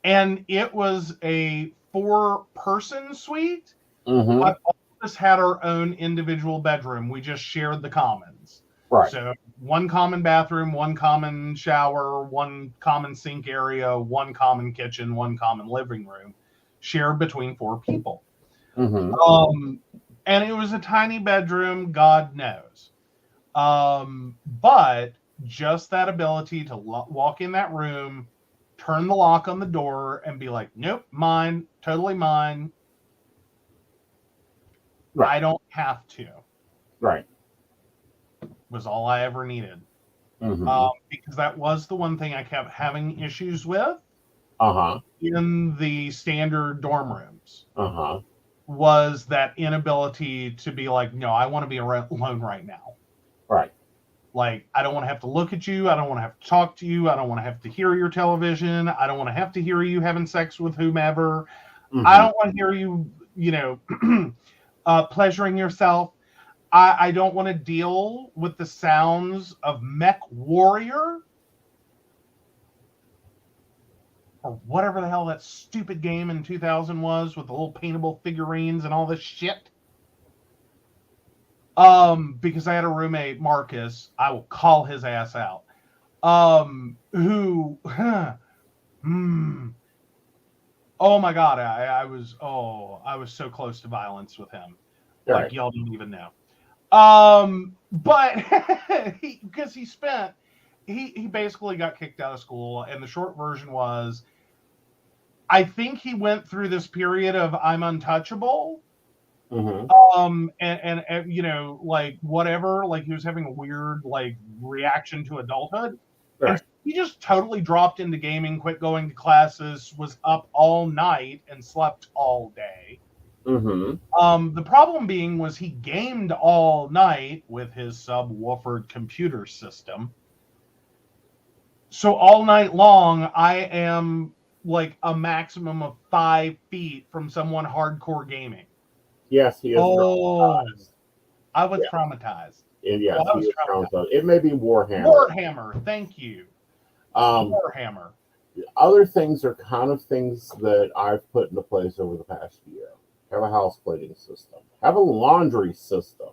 And it was a 4-person suite, Mm-hmm. but all of us had our own individual bedroom. We just shared the commons. Right. So one common bathroom, one common shower, one common sink area, one common kitchen, one common living room, shared between 4 people. Mm-hmm. And it was a tiny bedroom, God knows. But just that ability to walk in that room, turn the lock on the door, and be like, nope, mine, totally mine. Right. I don't have to. Right. Was all I ever needed. Mm-hmm. Because that was the one thing I kept having issues with in the standard dorm rooms. Was that inability to be like, no, I want to be alone right now. Right. Like, I don't want to have to look at you. I don't want to have to talk to you. I don't want to have to hear your television. I don't want to have to hear you having sex with whomever. I don't want to hear you, pleasuring yourself. I don't want to deal with the sounds of Mech Warrior or whatever the hell that stupid game in 2000 was with the little paintable figurines and all this shit. Because I had a roommate, Marcus, I will call his ass out, who, oh my God, I was so close to violence with him. Right. Like, y'all don't even know. But because he basically got kicked out of school, and the short version was, I think he went through this period of I'm untouchable. And like whatever, like he was having a weird like reaction to adulthood. Right. And he just totally dropped into gaming, quit going to classes, was up all night and slept all day. The problem being was he gamed all night with his subwoofered computer system. So all night long, I am like a maximum of 5 feet from someone hardcore gaming. Yes, he is traumatized. I was traumatized. And yes, he is traumatized. It may be Warhammer. Warhammer, thank you. Warhammer. Other things are kind of things that I've put into place over the past year. Have a house cleaning system. Have a laundry system.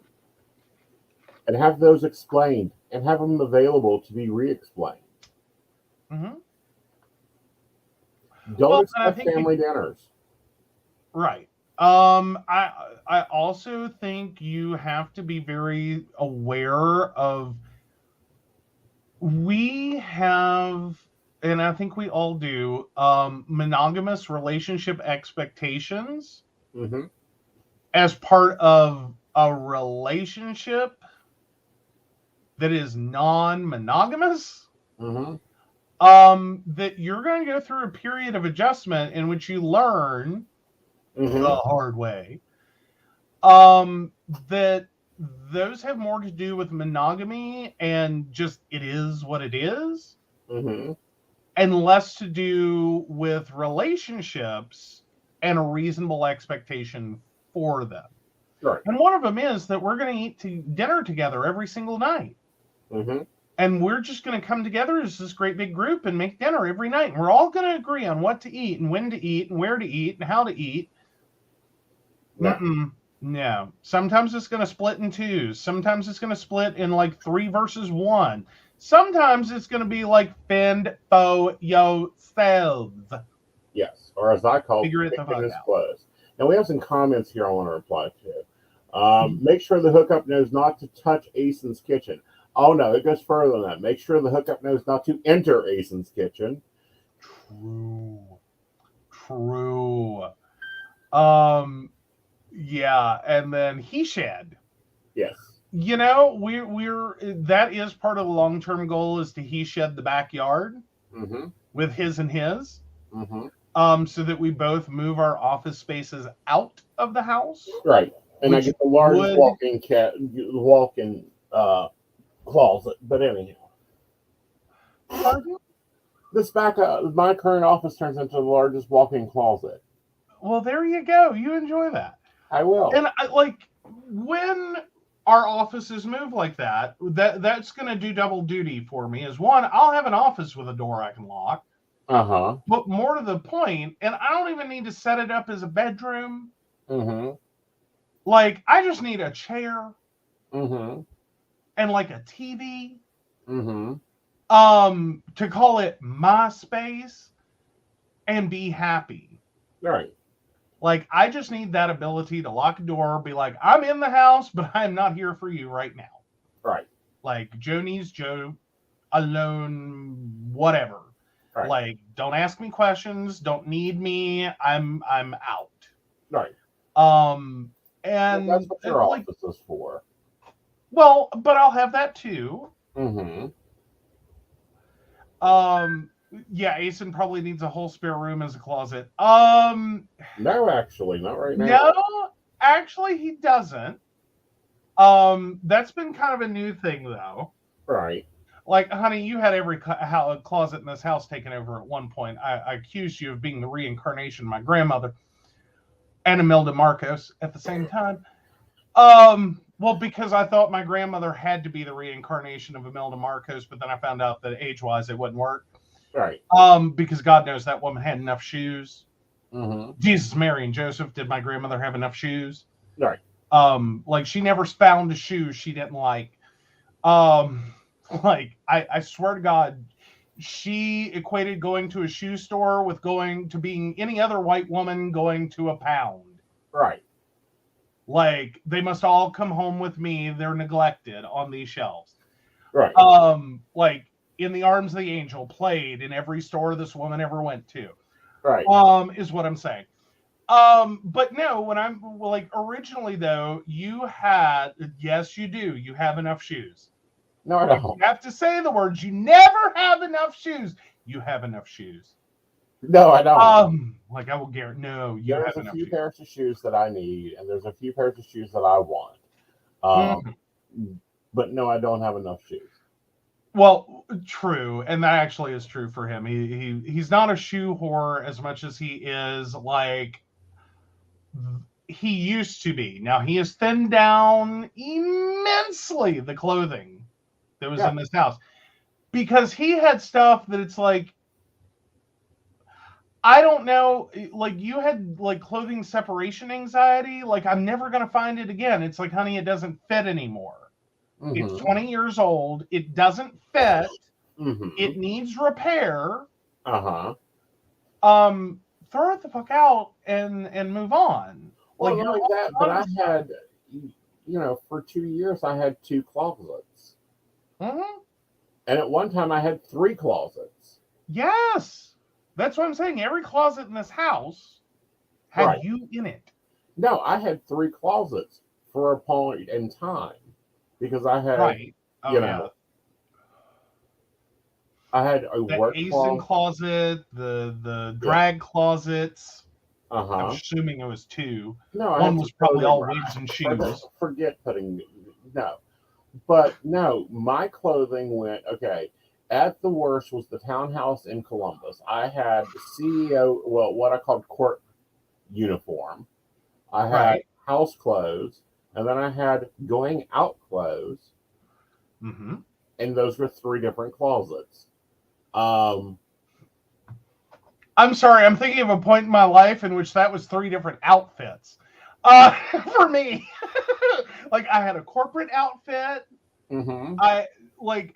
And have those explained. And have them available to be re-explained. Don't expect family dinners. Right. I also think you have to be very aware of, we have, and I think we all do, monogamous relationship expectations as part of a relationship that is non-monogamous. That you're going to go through a period of adjustment in which you learn the hard way, that those have more to do with monogamy and just it is what it is, and less to do with relationships and a reasonable expectation for them. Right. And one of them is that we're going to eat dinner together every single night. And we're just going to come together as this great big group and make dinner every night. And we're all going to agree on what to eat and when to eat and where to eat and how to eat. No. Sometimes it's going to split in 2s. Sometimes it's going to split in like 3 versus 1. Sometimes it's going to be like fend for yourselves. Yes. Or as I call Figure it the fuck out. Now we have some comments here I want to reply to. Make sure the hookup knows not to touch Aeson's kitchen. Oh no, it goes further than that. Make sure the hookup knows not to enter Aeson's kitchen. True. Yeah, and then he shed. Yes. We're that is part of the long-term goal, is to he shed the backyard with his and his. So that we both move our office spaces out of the house. Right. And I get the largest walk-in closet. But anyhow. Pardon? This my current office turns into the largest walk-in closet. Well, there you go. You enjoy that. I will. And when our offices move like that's going to do double duty for me. Is one, I'll have an office with a door I can lock. But more to the point, and I don't even need to set it up as a bedroom. Like, I just need a chair. And like a TV. To call it my space and be happy. Right. Like, I just need that ability to lock a door, be like, I'm in the house, but I'm not here for you right now. Right. Like, Joe needs Joe alone, whatever. Right. Like, don't ask me questions, don't need me, I'm out. Right. And that's what your office is for. Well, but I'll have that too. Yeah, Aeson probably needs a whole spare room as a closet. No, actually, not right now. No, actually, he doesn't. That's been kind of a new thing, though. Right. Like, honey, you had every closet in this house taken over at one point. I accused you of being the reincarnation of my grandmother and Imelda Marcos at the same time. Well, because I thought my grandmother had to be the reincarnation of Imelda Marcos, but then I found out that age-wise it wouldn't work. Right. Because God knows that woman had enough shoes. Jesus, Mary, and Joseph, did my grandmother have enough shoes? Right. Like, she never found a shoe she didn't like. Like, I swear to God, she equated going to a shoe store with going to being any other white woman going to a pound. Right. Like, they must all come home with me. They're neglected on these shelves. Right. Like, In the Arms of the Angel played in every store this woman ever went to. Right. Is what I'm saying. But no, when I'm like, originally though, you had, yes, you do. You have enough shoes. No, I don't. You have to say the words. You never have enough shoes. You have enough shoes. No, I don't. Like, I will guarantee. No, you have enough. There's a few pairs of shoes that I need, and there's a few pairs of shoes that I want. But no, I don't have enough shoes. Well, true, and that actually is true for him. He's not a shoe whore as much as he is like he used to be. Now he has thinned down immensely the clothing that was in this house, because he had stuff that it's like, I don't know, like, you had like clothing separation anxiety. Like, I'm never gonna find it again. It's like, honey, it doesn't fit anymore. It's 20 years old. It doesn't fit. It needs repair. Throw it the fuck out and move on. Well, not like that, but I had, for 2 years, I had 2 closets. And at one time, I had 3 closets. Yes. That's what I'm saying. Every closet in this house had you in it. No, I had 3 closets for a point in time. Because I had, I had a work Aeson closet, the drag closets. I'm assuming it was 2. No, one was probably all wigs and shoes. Forget putting but no, my clothing went At the worst was the townhouse in Columbus. I had CEO, what I called court uniform. I had house clothes. And then I had going out clothes. And those were 3 different closets. I'm sorry, I'm thinking of a point in my life in which that was 3 different outfits. For me. Like, I had a corporate outfit. I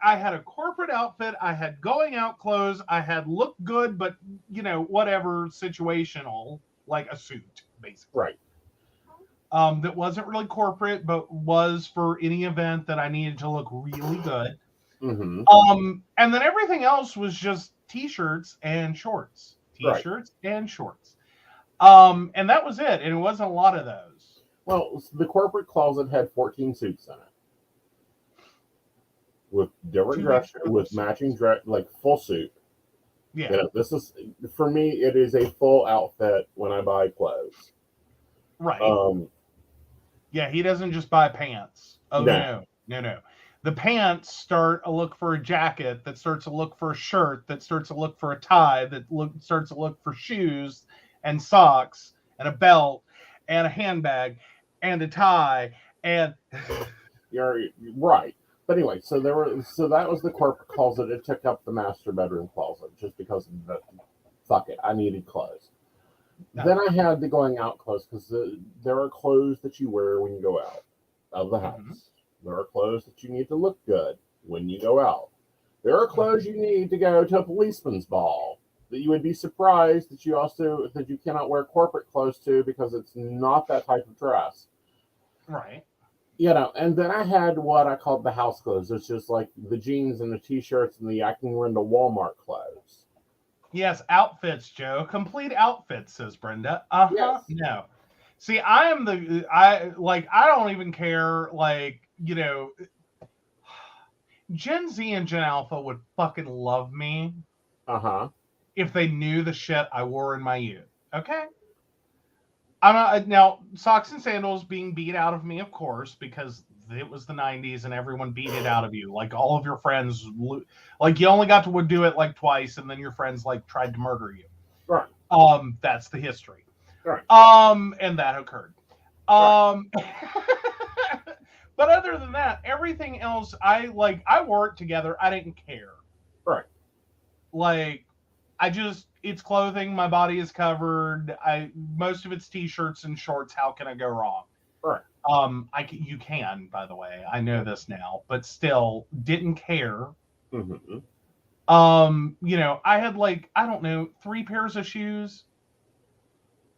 had a corporate outfit. I had going out clothes. I had look good, but, whatever, situational, like a suit, basically. Right. That wasn't really corporate, but was for any event that I needed to look really good. And then everything else was just t-shirts and shorts. And shorts. And that was it. And it wasn't a lot of those. Well, the corporate closet had 14 suits in it. With different dress, with matching dress, like full suit. Yeah. This is, for me, it is a full outfit when I buy clothes. Right. Yeah, he doesn't just buy pants. Oh, no. The pants start a look for a jacket, that starts to look for a shirt, that starts to look for a tie, that starts to look for shoes and socks and a belt and a handbag and a tie and You're right. But anyway, so that was the corporate closet. It took up the master bedroom closet just because of the fuck it. I needed clothes. No. Then I had the going out clothes because there are clothes that you wear when you go out of the house. Mhm. There are clothes that you need to look good when you go out. There are clothes you need to go to a policeman's ball that you would be surprised that you cannot wear corporate clothes to because it's not that type of dress. Right. And then I had what I called the house clothes. It's just like the jeans and the t-shirts and the I can run to Walmart clothes. Yes, outfits, Joe. Complete outfits, says Brenda. Uh-huh. Yes. No. See, I don't even care, Gen Z and Gen Alpha would fucking love me if they knew the shit I wore in my youth. Okay? Now, socks and sandals being beat out of me, of course, because it was the 90s and everyone beat it out of you. Like, all of your friends, like, you only got to do it, like, twice, and then your friends, like, tried to murder you. Right. That's the history. Right. And that occurred. Right. But other than that, everything else, I wore it together. I didn't care. Right. Like, it's clothing. My body is covered. Most of it's t-shirts and shorts. How can I go wrong? Right. You can, by the way. I know this now, but still didn't care. Mm-hmm. I had I don't know, 3 pairs of shoes.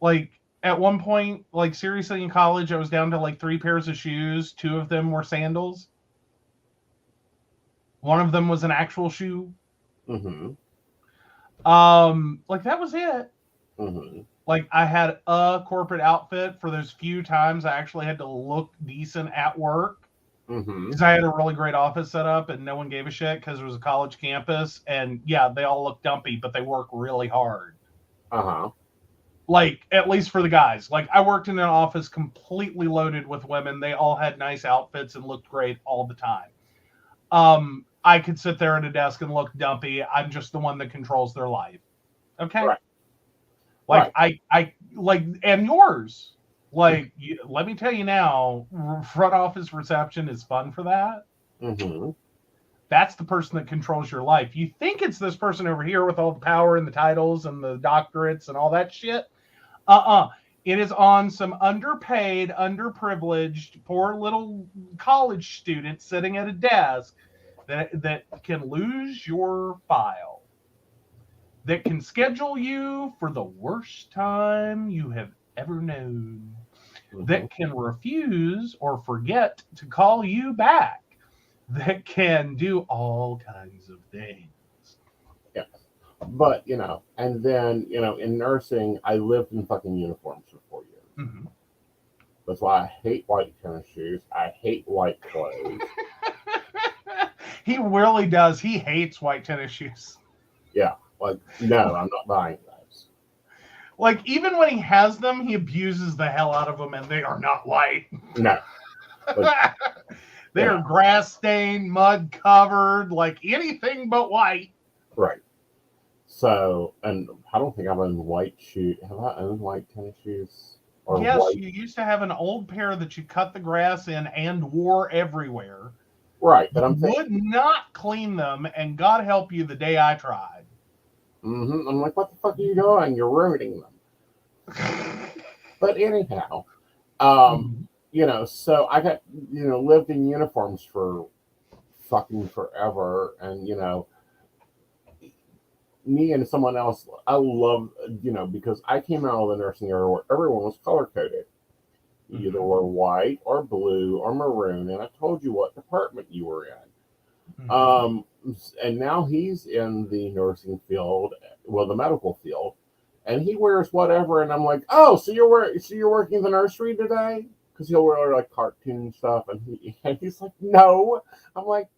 Like, at one point, seriously, in college, I was down to 3 pairs of shoes. 2 of them were sandals. One of them was an actual shoe. Mm-hmm. That was it. Mm-hmm. I had a corporate outfit for those few times I actually had to look decent at work. Mm-hmm. Because I had a really great office set up and no one gave a shit because it was a college campus. And yeah, they all look dumpy, but they work really hard. Uh-huh. At least for the guys. I worked in an office completely loaded with women. They all had nice outfits and looked great all the time. I could sit there at a desk and look dumpy. I'm just the one that controls their life. Okay? Right. And yours. Let me tell you now, front office reception is fun for that. Mm-hmm. That's the person that controls your life. You think it's this person over here with all the power and the titles and the doctorates and all that shit. It is on some underpaid, underprivileged, poor little college student sitting at a desk that can lose your file, that can schedule you for the worst time you have ever known, that can refuse or forget to call you back, that can do all kinds of things. Yeah. But, and then, in nursing, I lived in fucking uniforms for 4 years. Mm-hmm. That's why I hate white tennis shoes. I hate white clothes. He really does. He hates white tennis shoes. Yeah. No, I'm not buying those. Even when he has them, he abuses the hell out of them, and they are not white. No. They are grass stained, mud covered, anything but white. Right. So, and I don't think I've owned white shoes. Have I owned white tennis shoes? Yes, you used to have an old pair that you cut the grass in and wore everywhere. Right, but I'm would not clean them, and God help you the day I tried. Mm-hmm. I'm like, what the fuck are you doing? You're ruining them. But anyhow, so I got, lived in uniforms for fucking forever, and me and someone else, I love, because I came out of the nursing area where everyone was color coded. You either were white or blue or maroon, and I told you what department you were in. Mm-hmm. And now he's in the nursing field, the medical field, and he wears whatever. And I'm like, oh, so you're working the nursery today? Because he'll wear cartoon stuff, and he's like, no. I'm like,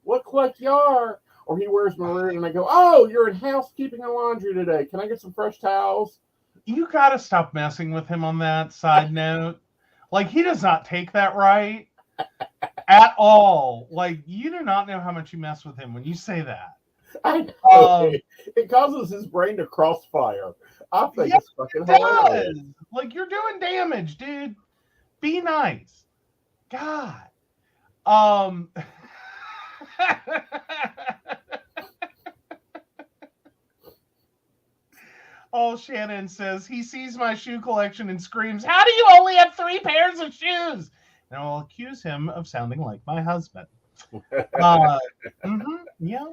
look like you are. Or he wears maroon, and I go, oh, you're in housekeeping and laundry today. Can I get some fresh towels? You gotta stop messing with him on that. Side note, he does not take that right. at all. Like, you do not know how much you mess with him when you say that. I know. It causes his brain to crossfire. I think it's fucking hilarious. Like, you're doing damage, dude. Be nice. God. Oh, Shannon says he sees my shoe collection and screams, "How do you only have 3 pairs of shoes?" And I'll accuse him of sounding like my husband. Yeah.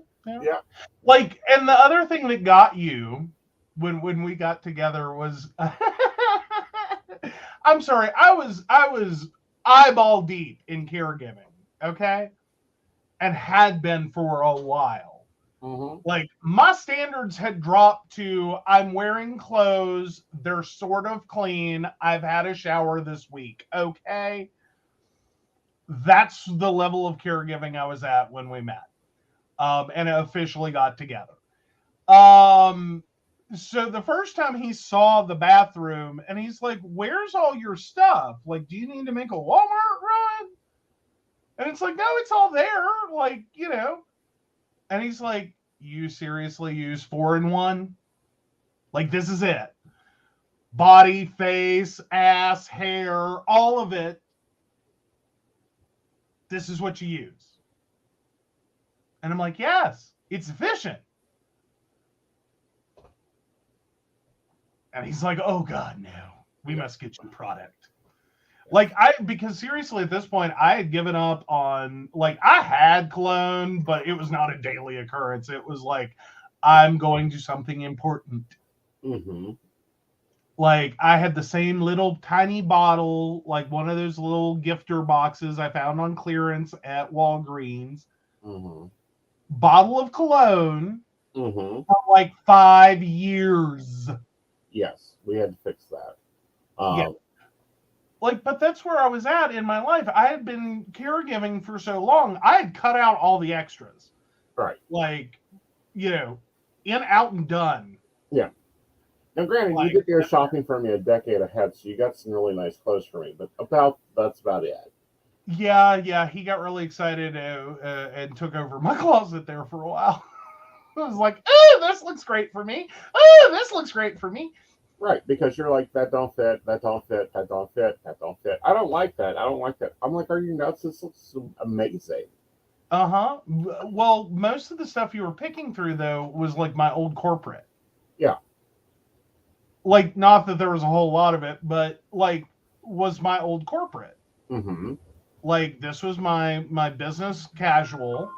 Like, and the other thing that got you when we got together was, I'm sorry, I was eyeball deep in caregiving, okay, and had been for a while. Like, my standards had dropped to, I'm wearing clothes, they're sort of clean, I've had a shower this week, okay? That's the level of caregiving I was at when we met, and officially got together. So the first time he saw the bathroom, and he's like, "Where's all your stuff? Like, do you need to make a Walmart run?" And it's like, "No, it's all there, like, you know." And he's like, "You seriously use 4-in-1? Like, this is it. Body, face, ass, hair, all of it. This is what you use." And I'm like, "Yes, it's efficient." And he's like, "Oh God, no. We must get you product." Like, because seriously, at this point, I had given up on, like, I had cologne, but it was not a daily occurrence. It was like, I'm going to something important. Like, I had the same little tiny bottle, like one of those little gifter boxes I found on clearance at Walgreens. Bottle of cologne for like 5 years. Yes, we had to fix that. Yeah. Like, but that's where I was at in my life. I had been caregiving for so long. I had cut out all the extras. Right. Like, you know, in, out, and done. Yeah. Now, granted, you did your shopping for me a decade ahead, so you got some really nice clothes for me. But that's about it. Yeah. He got really excited and took over my closet there for a while. I was like, "Oh, this looks great for me. Oh, this looks great for me." Right, because you're like, that don't fit, that don't fit, that don't fit, that don't fit. I don't like that. I don't like that. I'm like, are you nuts? This looks amazing. Well, most of the stuff you were picking through, though, was like my old corporate. Yeah. Like, not that there was a whole lot of it, but like, was my old corporate. Like, this was my business casual,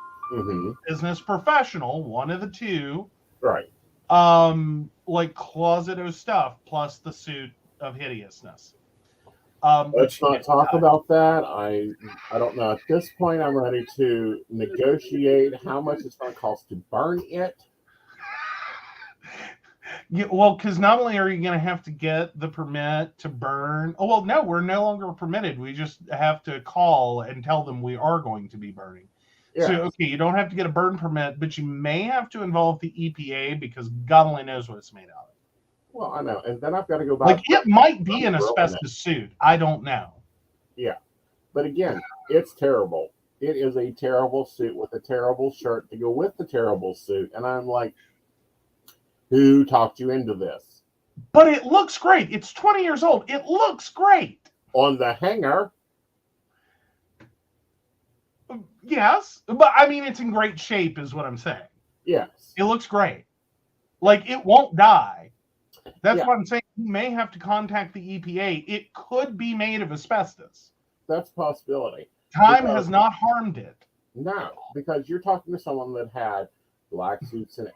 business professional, one of the two. Right. Like closeto stuff plus the suit of hideousness. Let's not talk about that. I don't know. At this point, I'm ready to negotiate how much it's going to cost to burn it. Yeah, well, because not only are you going to have to get the permit to burn. Oh, well, no, we're no longer permitted. We just have to call and tell them we are going to be burning. Yes. So, okay, you don't have to get a burn permit, but you may have to involve the EPA because God only knows what it's made out of. Well, I know. And then I've got to go back. Like, it might be an asbestos suit. I don't know. Yeah. But again, it's terrible. It is a terrible suit with a terrible shirt to go with the terrible suit. And I'm like, who talked you into this? But it looks great. It's 20 years old. It looks great. On the hanger. Yes. But, I mean, it's in great shape is what I'm saying. Yes. It looks great. Like, it won't die. That's what I'm saying. You may have to contact the EPA. It could be made of asbestos. That's a possibility. Time has not harmed it. No, because you're talking to someone that had black suits and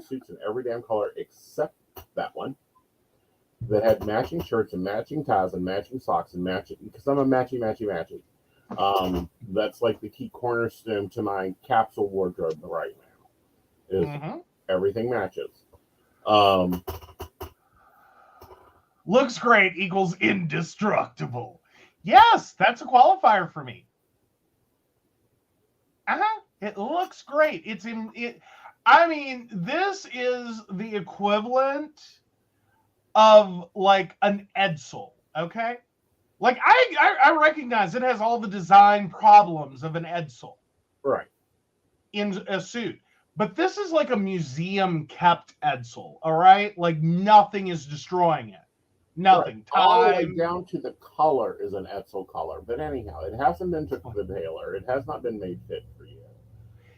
suits in every damn color except that one. That had matching shirts and matching ties and matching socks and matching. Because I'm a matchy. That's like the key cornerstone to my capsule wardrobe right now. Is everything matches. Looks great equals indestructible. Yes, that's a qualifier for me. It looks great. It's in it. I mean, this is the equivalent of like an Edsel, okay? Like, I recognize it has all the design problems of an Edsel. Right. In a suit. But this is like a museum kept Edsel, all right? Like, nothing is destroying it. Nothing. Right. All the way Time. down to the color is an Edsel color. But anyhow, it hasn't been took to the tailor. It has not been made fit for you.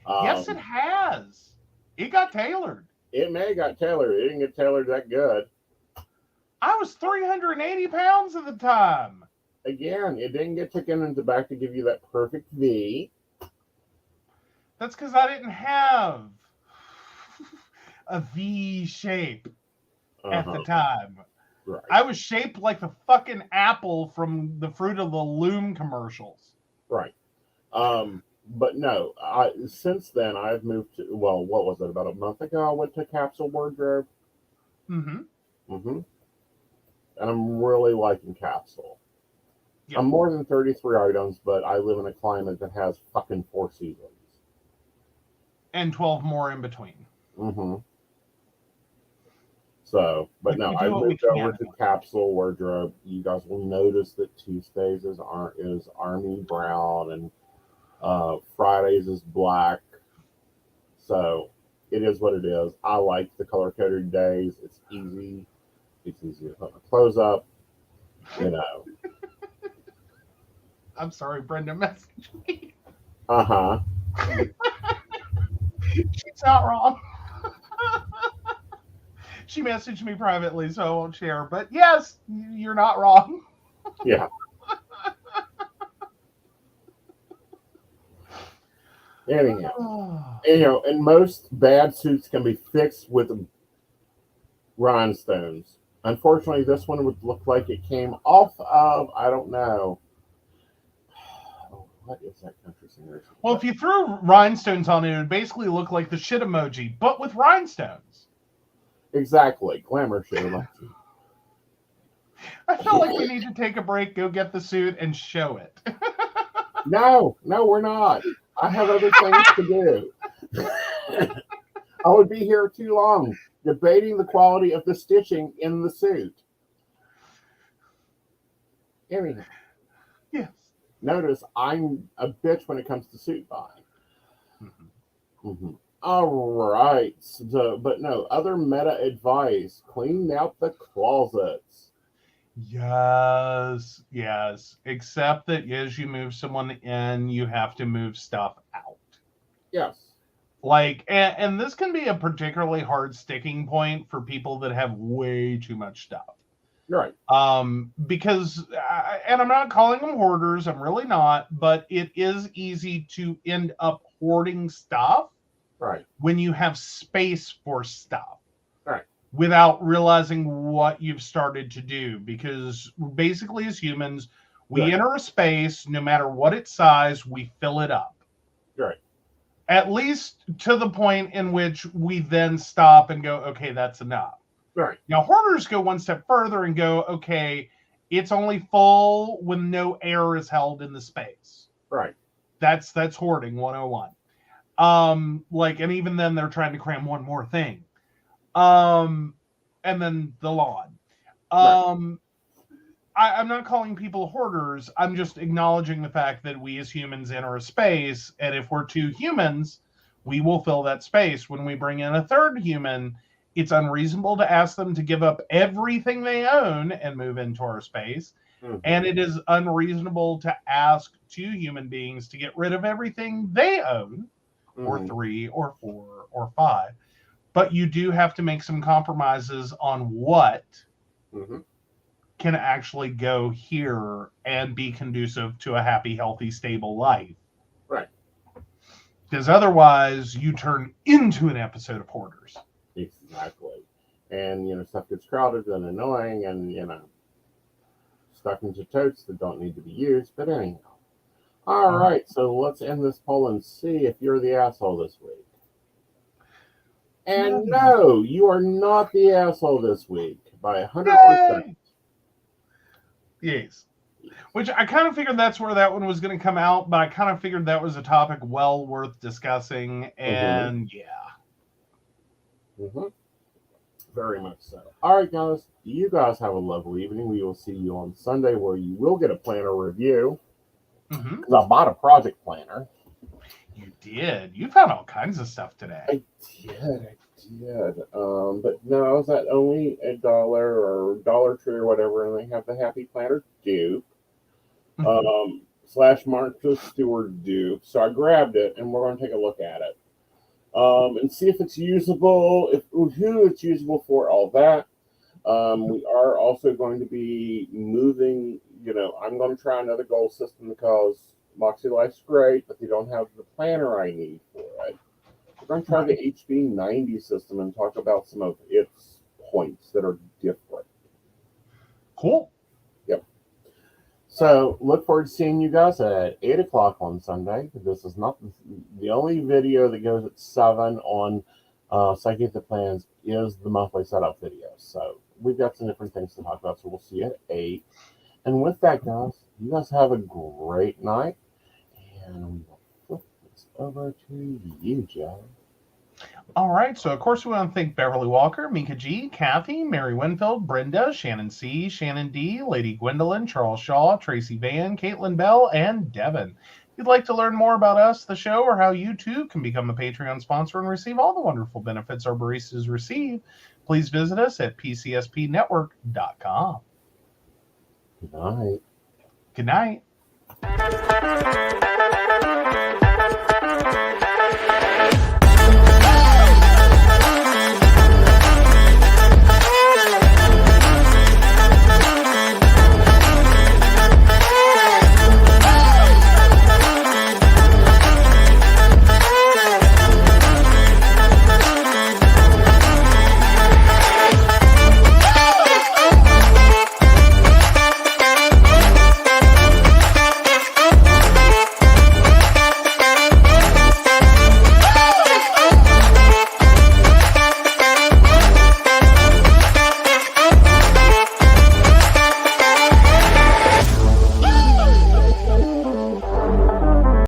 Yes, it has. It got tailored. It may have got tailored. It didn't get tailored that good. I was 380 pounds at the time. Again, it didn't get taken into back to give you that perfect V. That's because I didn't have a V shape at the time. Right. I was shaped like the fucking apple from the Fruit of the Loom commercials. Right. But no, since then I've moved to, well, what was it, about a month ago I went to capsule wardrobe. Mm-hmm. Mm-hmm. And I'm really liking capsule. Yep. I'm more than 33 items, but I live in a climate that has fucking 4 seasons. And 12 more in between. Mm-hmm. So, but no, I moved over to capsule wardrobe. You guys will notice that Tuesdays is army brown and Fridays is black. So it is what it is. I like the color coded days. It's easy. It's easy to put my clothes up. You know. I'm sorry, Brenda messaged me. Uh-huh. She's not wrong. She messaged me privately, so I won't share. But yes, you're not wrong. Yeah. Anyhow, and most bad suits can be fixed with rhinestones. Unfortunately, this one would look like it came off of, I don't know. What is that country singer? Well, if you threw rhinestones on it, it would basically look like the shit emoji, but with rhinestones. Exactly. Glamour shit emoji. I feel like we need to take a break, go get the suit, and show it. No, we're not. I have other things to do. I would be here too long debating the quality of the stitching in the suit. Anyhow. Yes. Notice I'm a bitch when it comes to suit buying. Mm-hmm. Mm-hmm. All right. So, but no, other meta advice. Clean out the closets. Yes. Except that as you move someone in, you have to move stuff out. Yes. Like, and this can be a particularly hard sticking point for people that have way too much stuff. Right. Because, and I'm not calling them hoarders, I'm really not, but it is easy to end up hoarding stuff. Right. When you have space for stuff. Right. Without realizing what you've started to do. Because basically as humans, we enter a space, no matter what its size, we fill it up. Right. At least to the point in which we then stop and go, okay, that's enough. Right. Now, hoarders go one step further and go, okay, it's only full when no air is held in the space. Right. That's hoarding 101. And even then they're trying to cram one more thing. And then the lawn. I'm not calling people hoarders. I'm just acknowledging the fact that we as humans enter a space, and if we're 2 humans, we will fill that space. When we bring in a 3rd human, it's unreasonable to ask them to give up everything they own and move into our space. Mm-hmm. And it is unreasonable to ask 2 human beings to get rid of everything they own, mm-hmm. or 3 or 4 or 5. But you do have to make some compromises on what mm-hmm. can actually go here and be conducive to a happy, healthy, stable life. Right. Because otherwise you turn into an episode of hoarders. Exactly. And, stuff gets crowded and annoying and, stuck into totes that don't need to be used. But anyhow. All right. So let's end this poll and see if you're the asshole this week. And no, you are not the asshole this week by 100%. Yes. Which I kind of figured that's where that one was going to come out, but I kind of figured that was a topic well worth discussing. And mm-hmm. Very much so. All right, guys. You guys have a lovely evening. We will see you on Sunday, where you will get a planner review. Because I bought a project planner. You did. You found all kinds of stuff today. I did. But no, I was at only $1 or Dollar Tree or whatever, and they have the Happy Planner dupe. / Martha Stewart dupe. So I grabbed it, and we're going to take a look at it. And see if it's usable, who it's usable for, all that. We are also going to be moving, I'm going to try another goal system because Moxie Life's great, but they don't have the planner I need for it. We're going to try the HB90 system and talk about some of its points that are different. Cool. Yep. So look forward to seeing you guys at 8 o'clock on Sunday. This is not the only video that goes at 7 on Psychic the Plans is the monthly setup video. So we've got some different things to talk about. So we'll see you at 8. And with that, guys, you guys have a great night. And we will flip this over to you, Joe. All right. So, of course, we want to thank Beverly Walker, Mika G, Kathy, Mary Winfield, Brenda, Shannon C, Shannon D, Lady Gwendolyn, Charles Shaw, Tracy Van, Caitlin Bell, and Devin. If you'd like to learn more about us, the show, or how you too can become a Patreon sponsor and receive all the wonderful benefits our baristas receive, please visit us at pcspnetwork.com. Good night. Good night.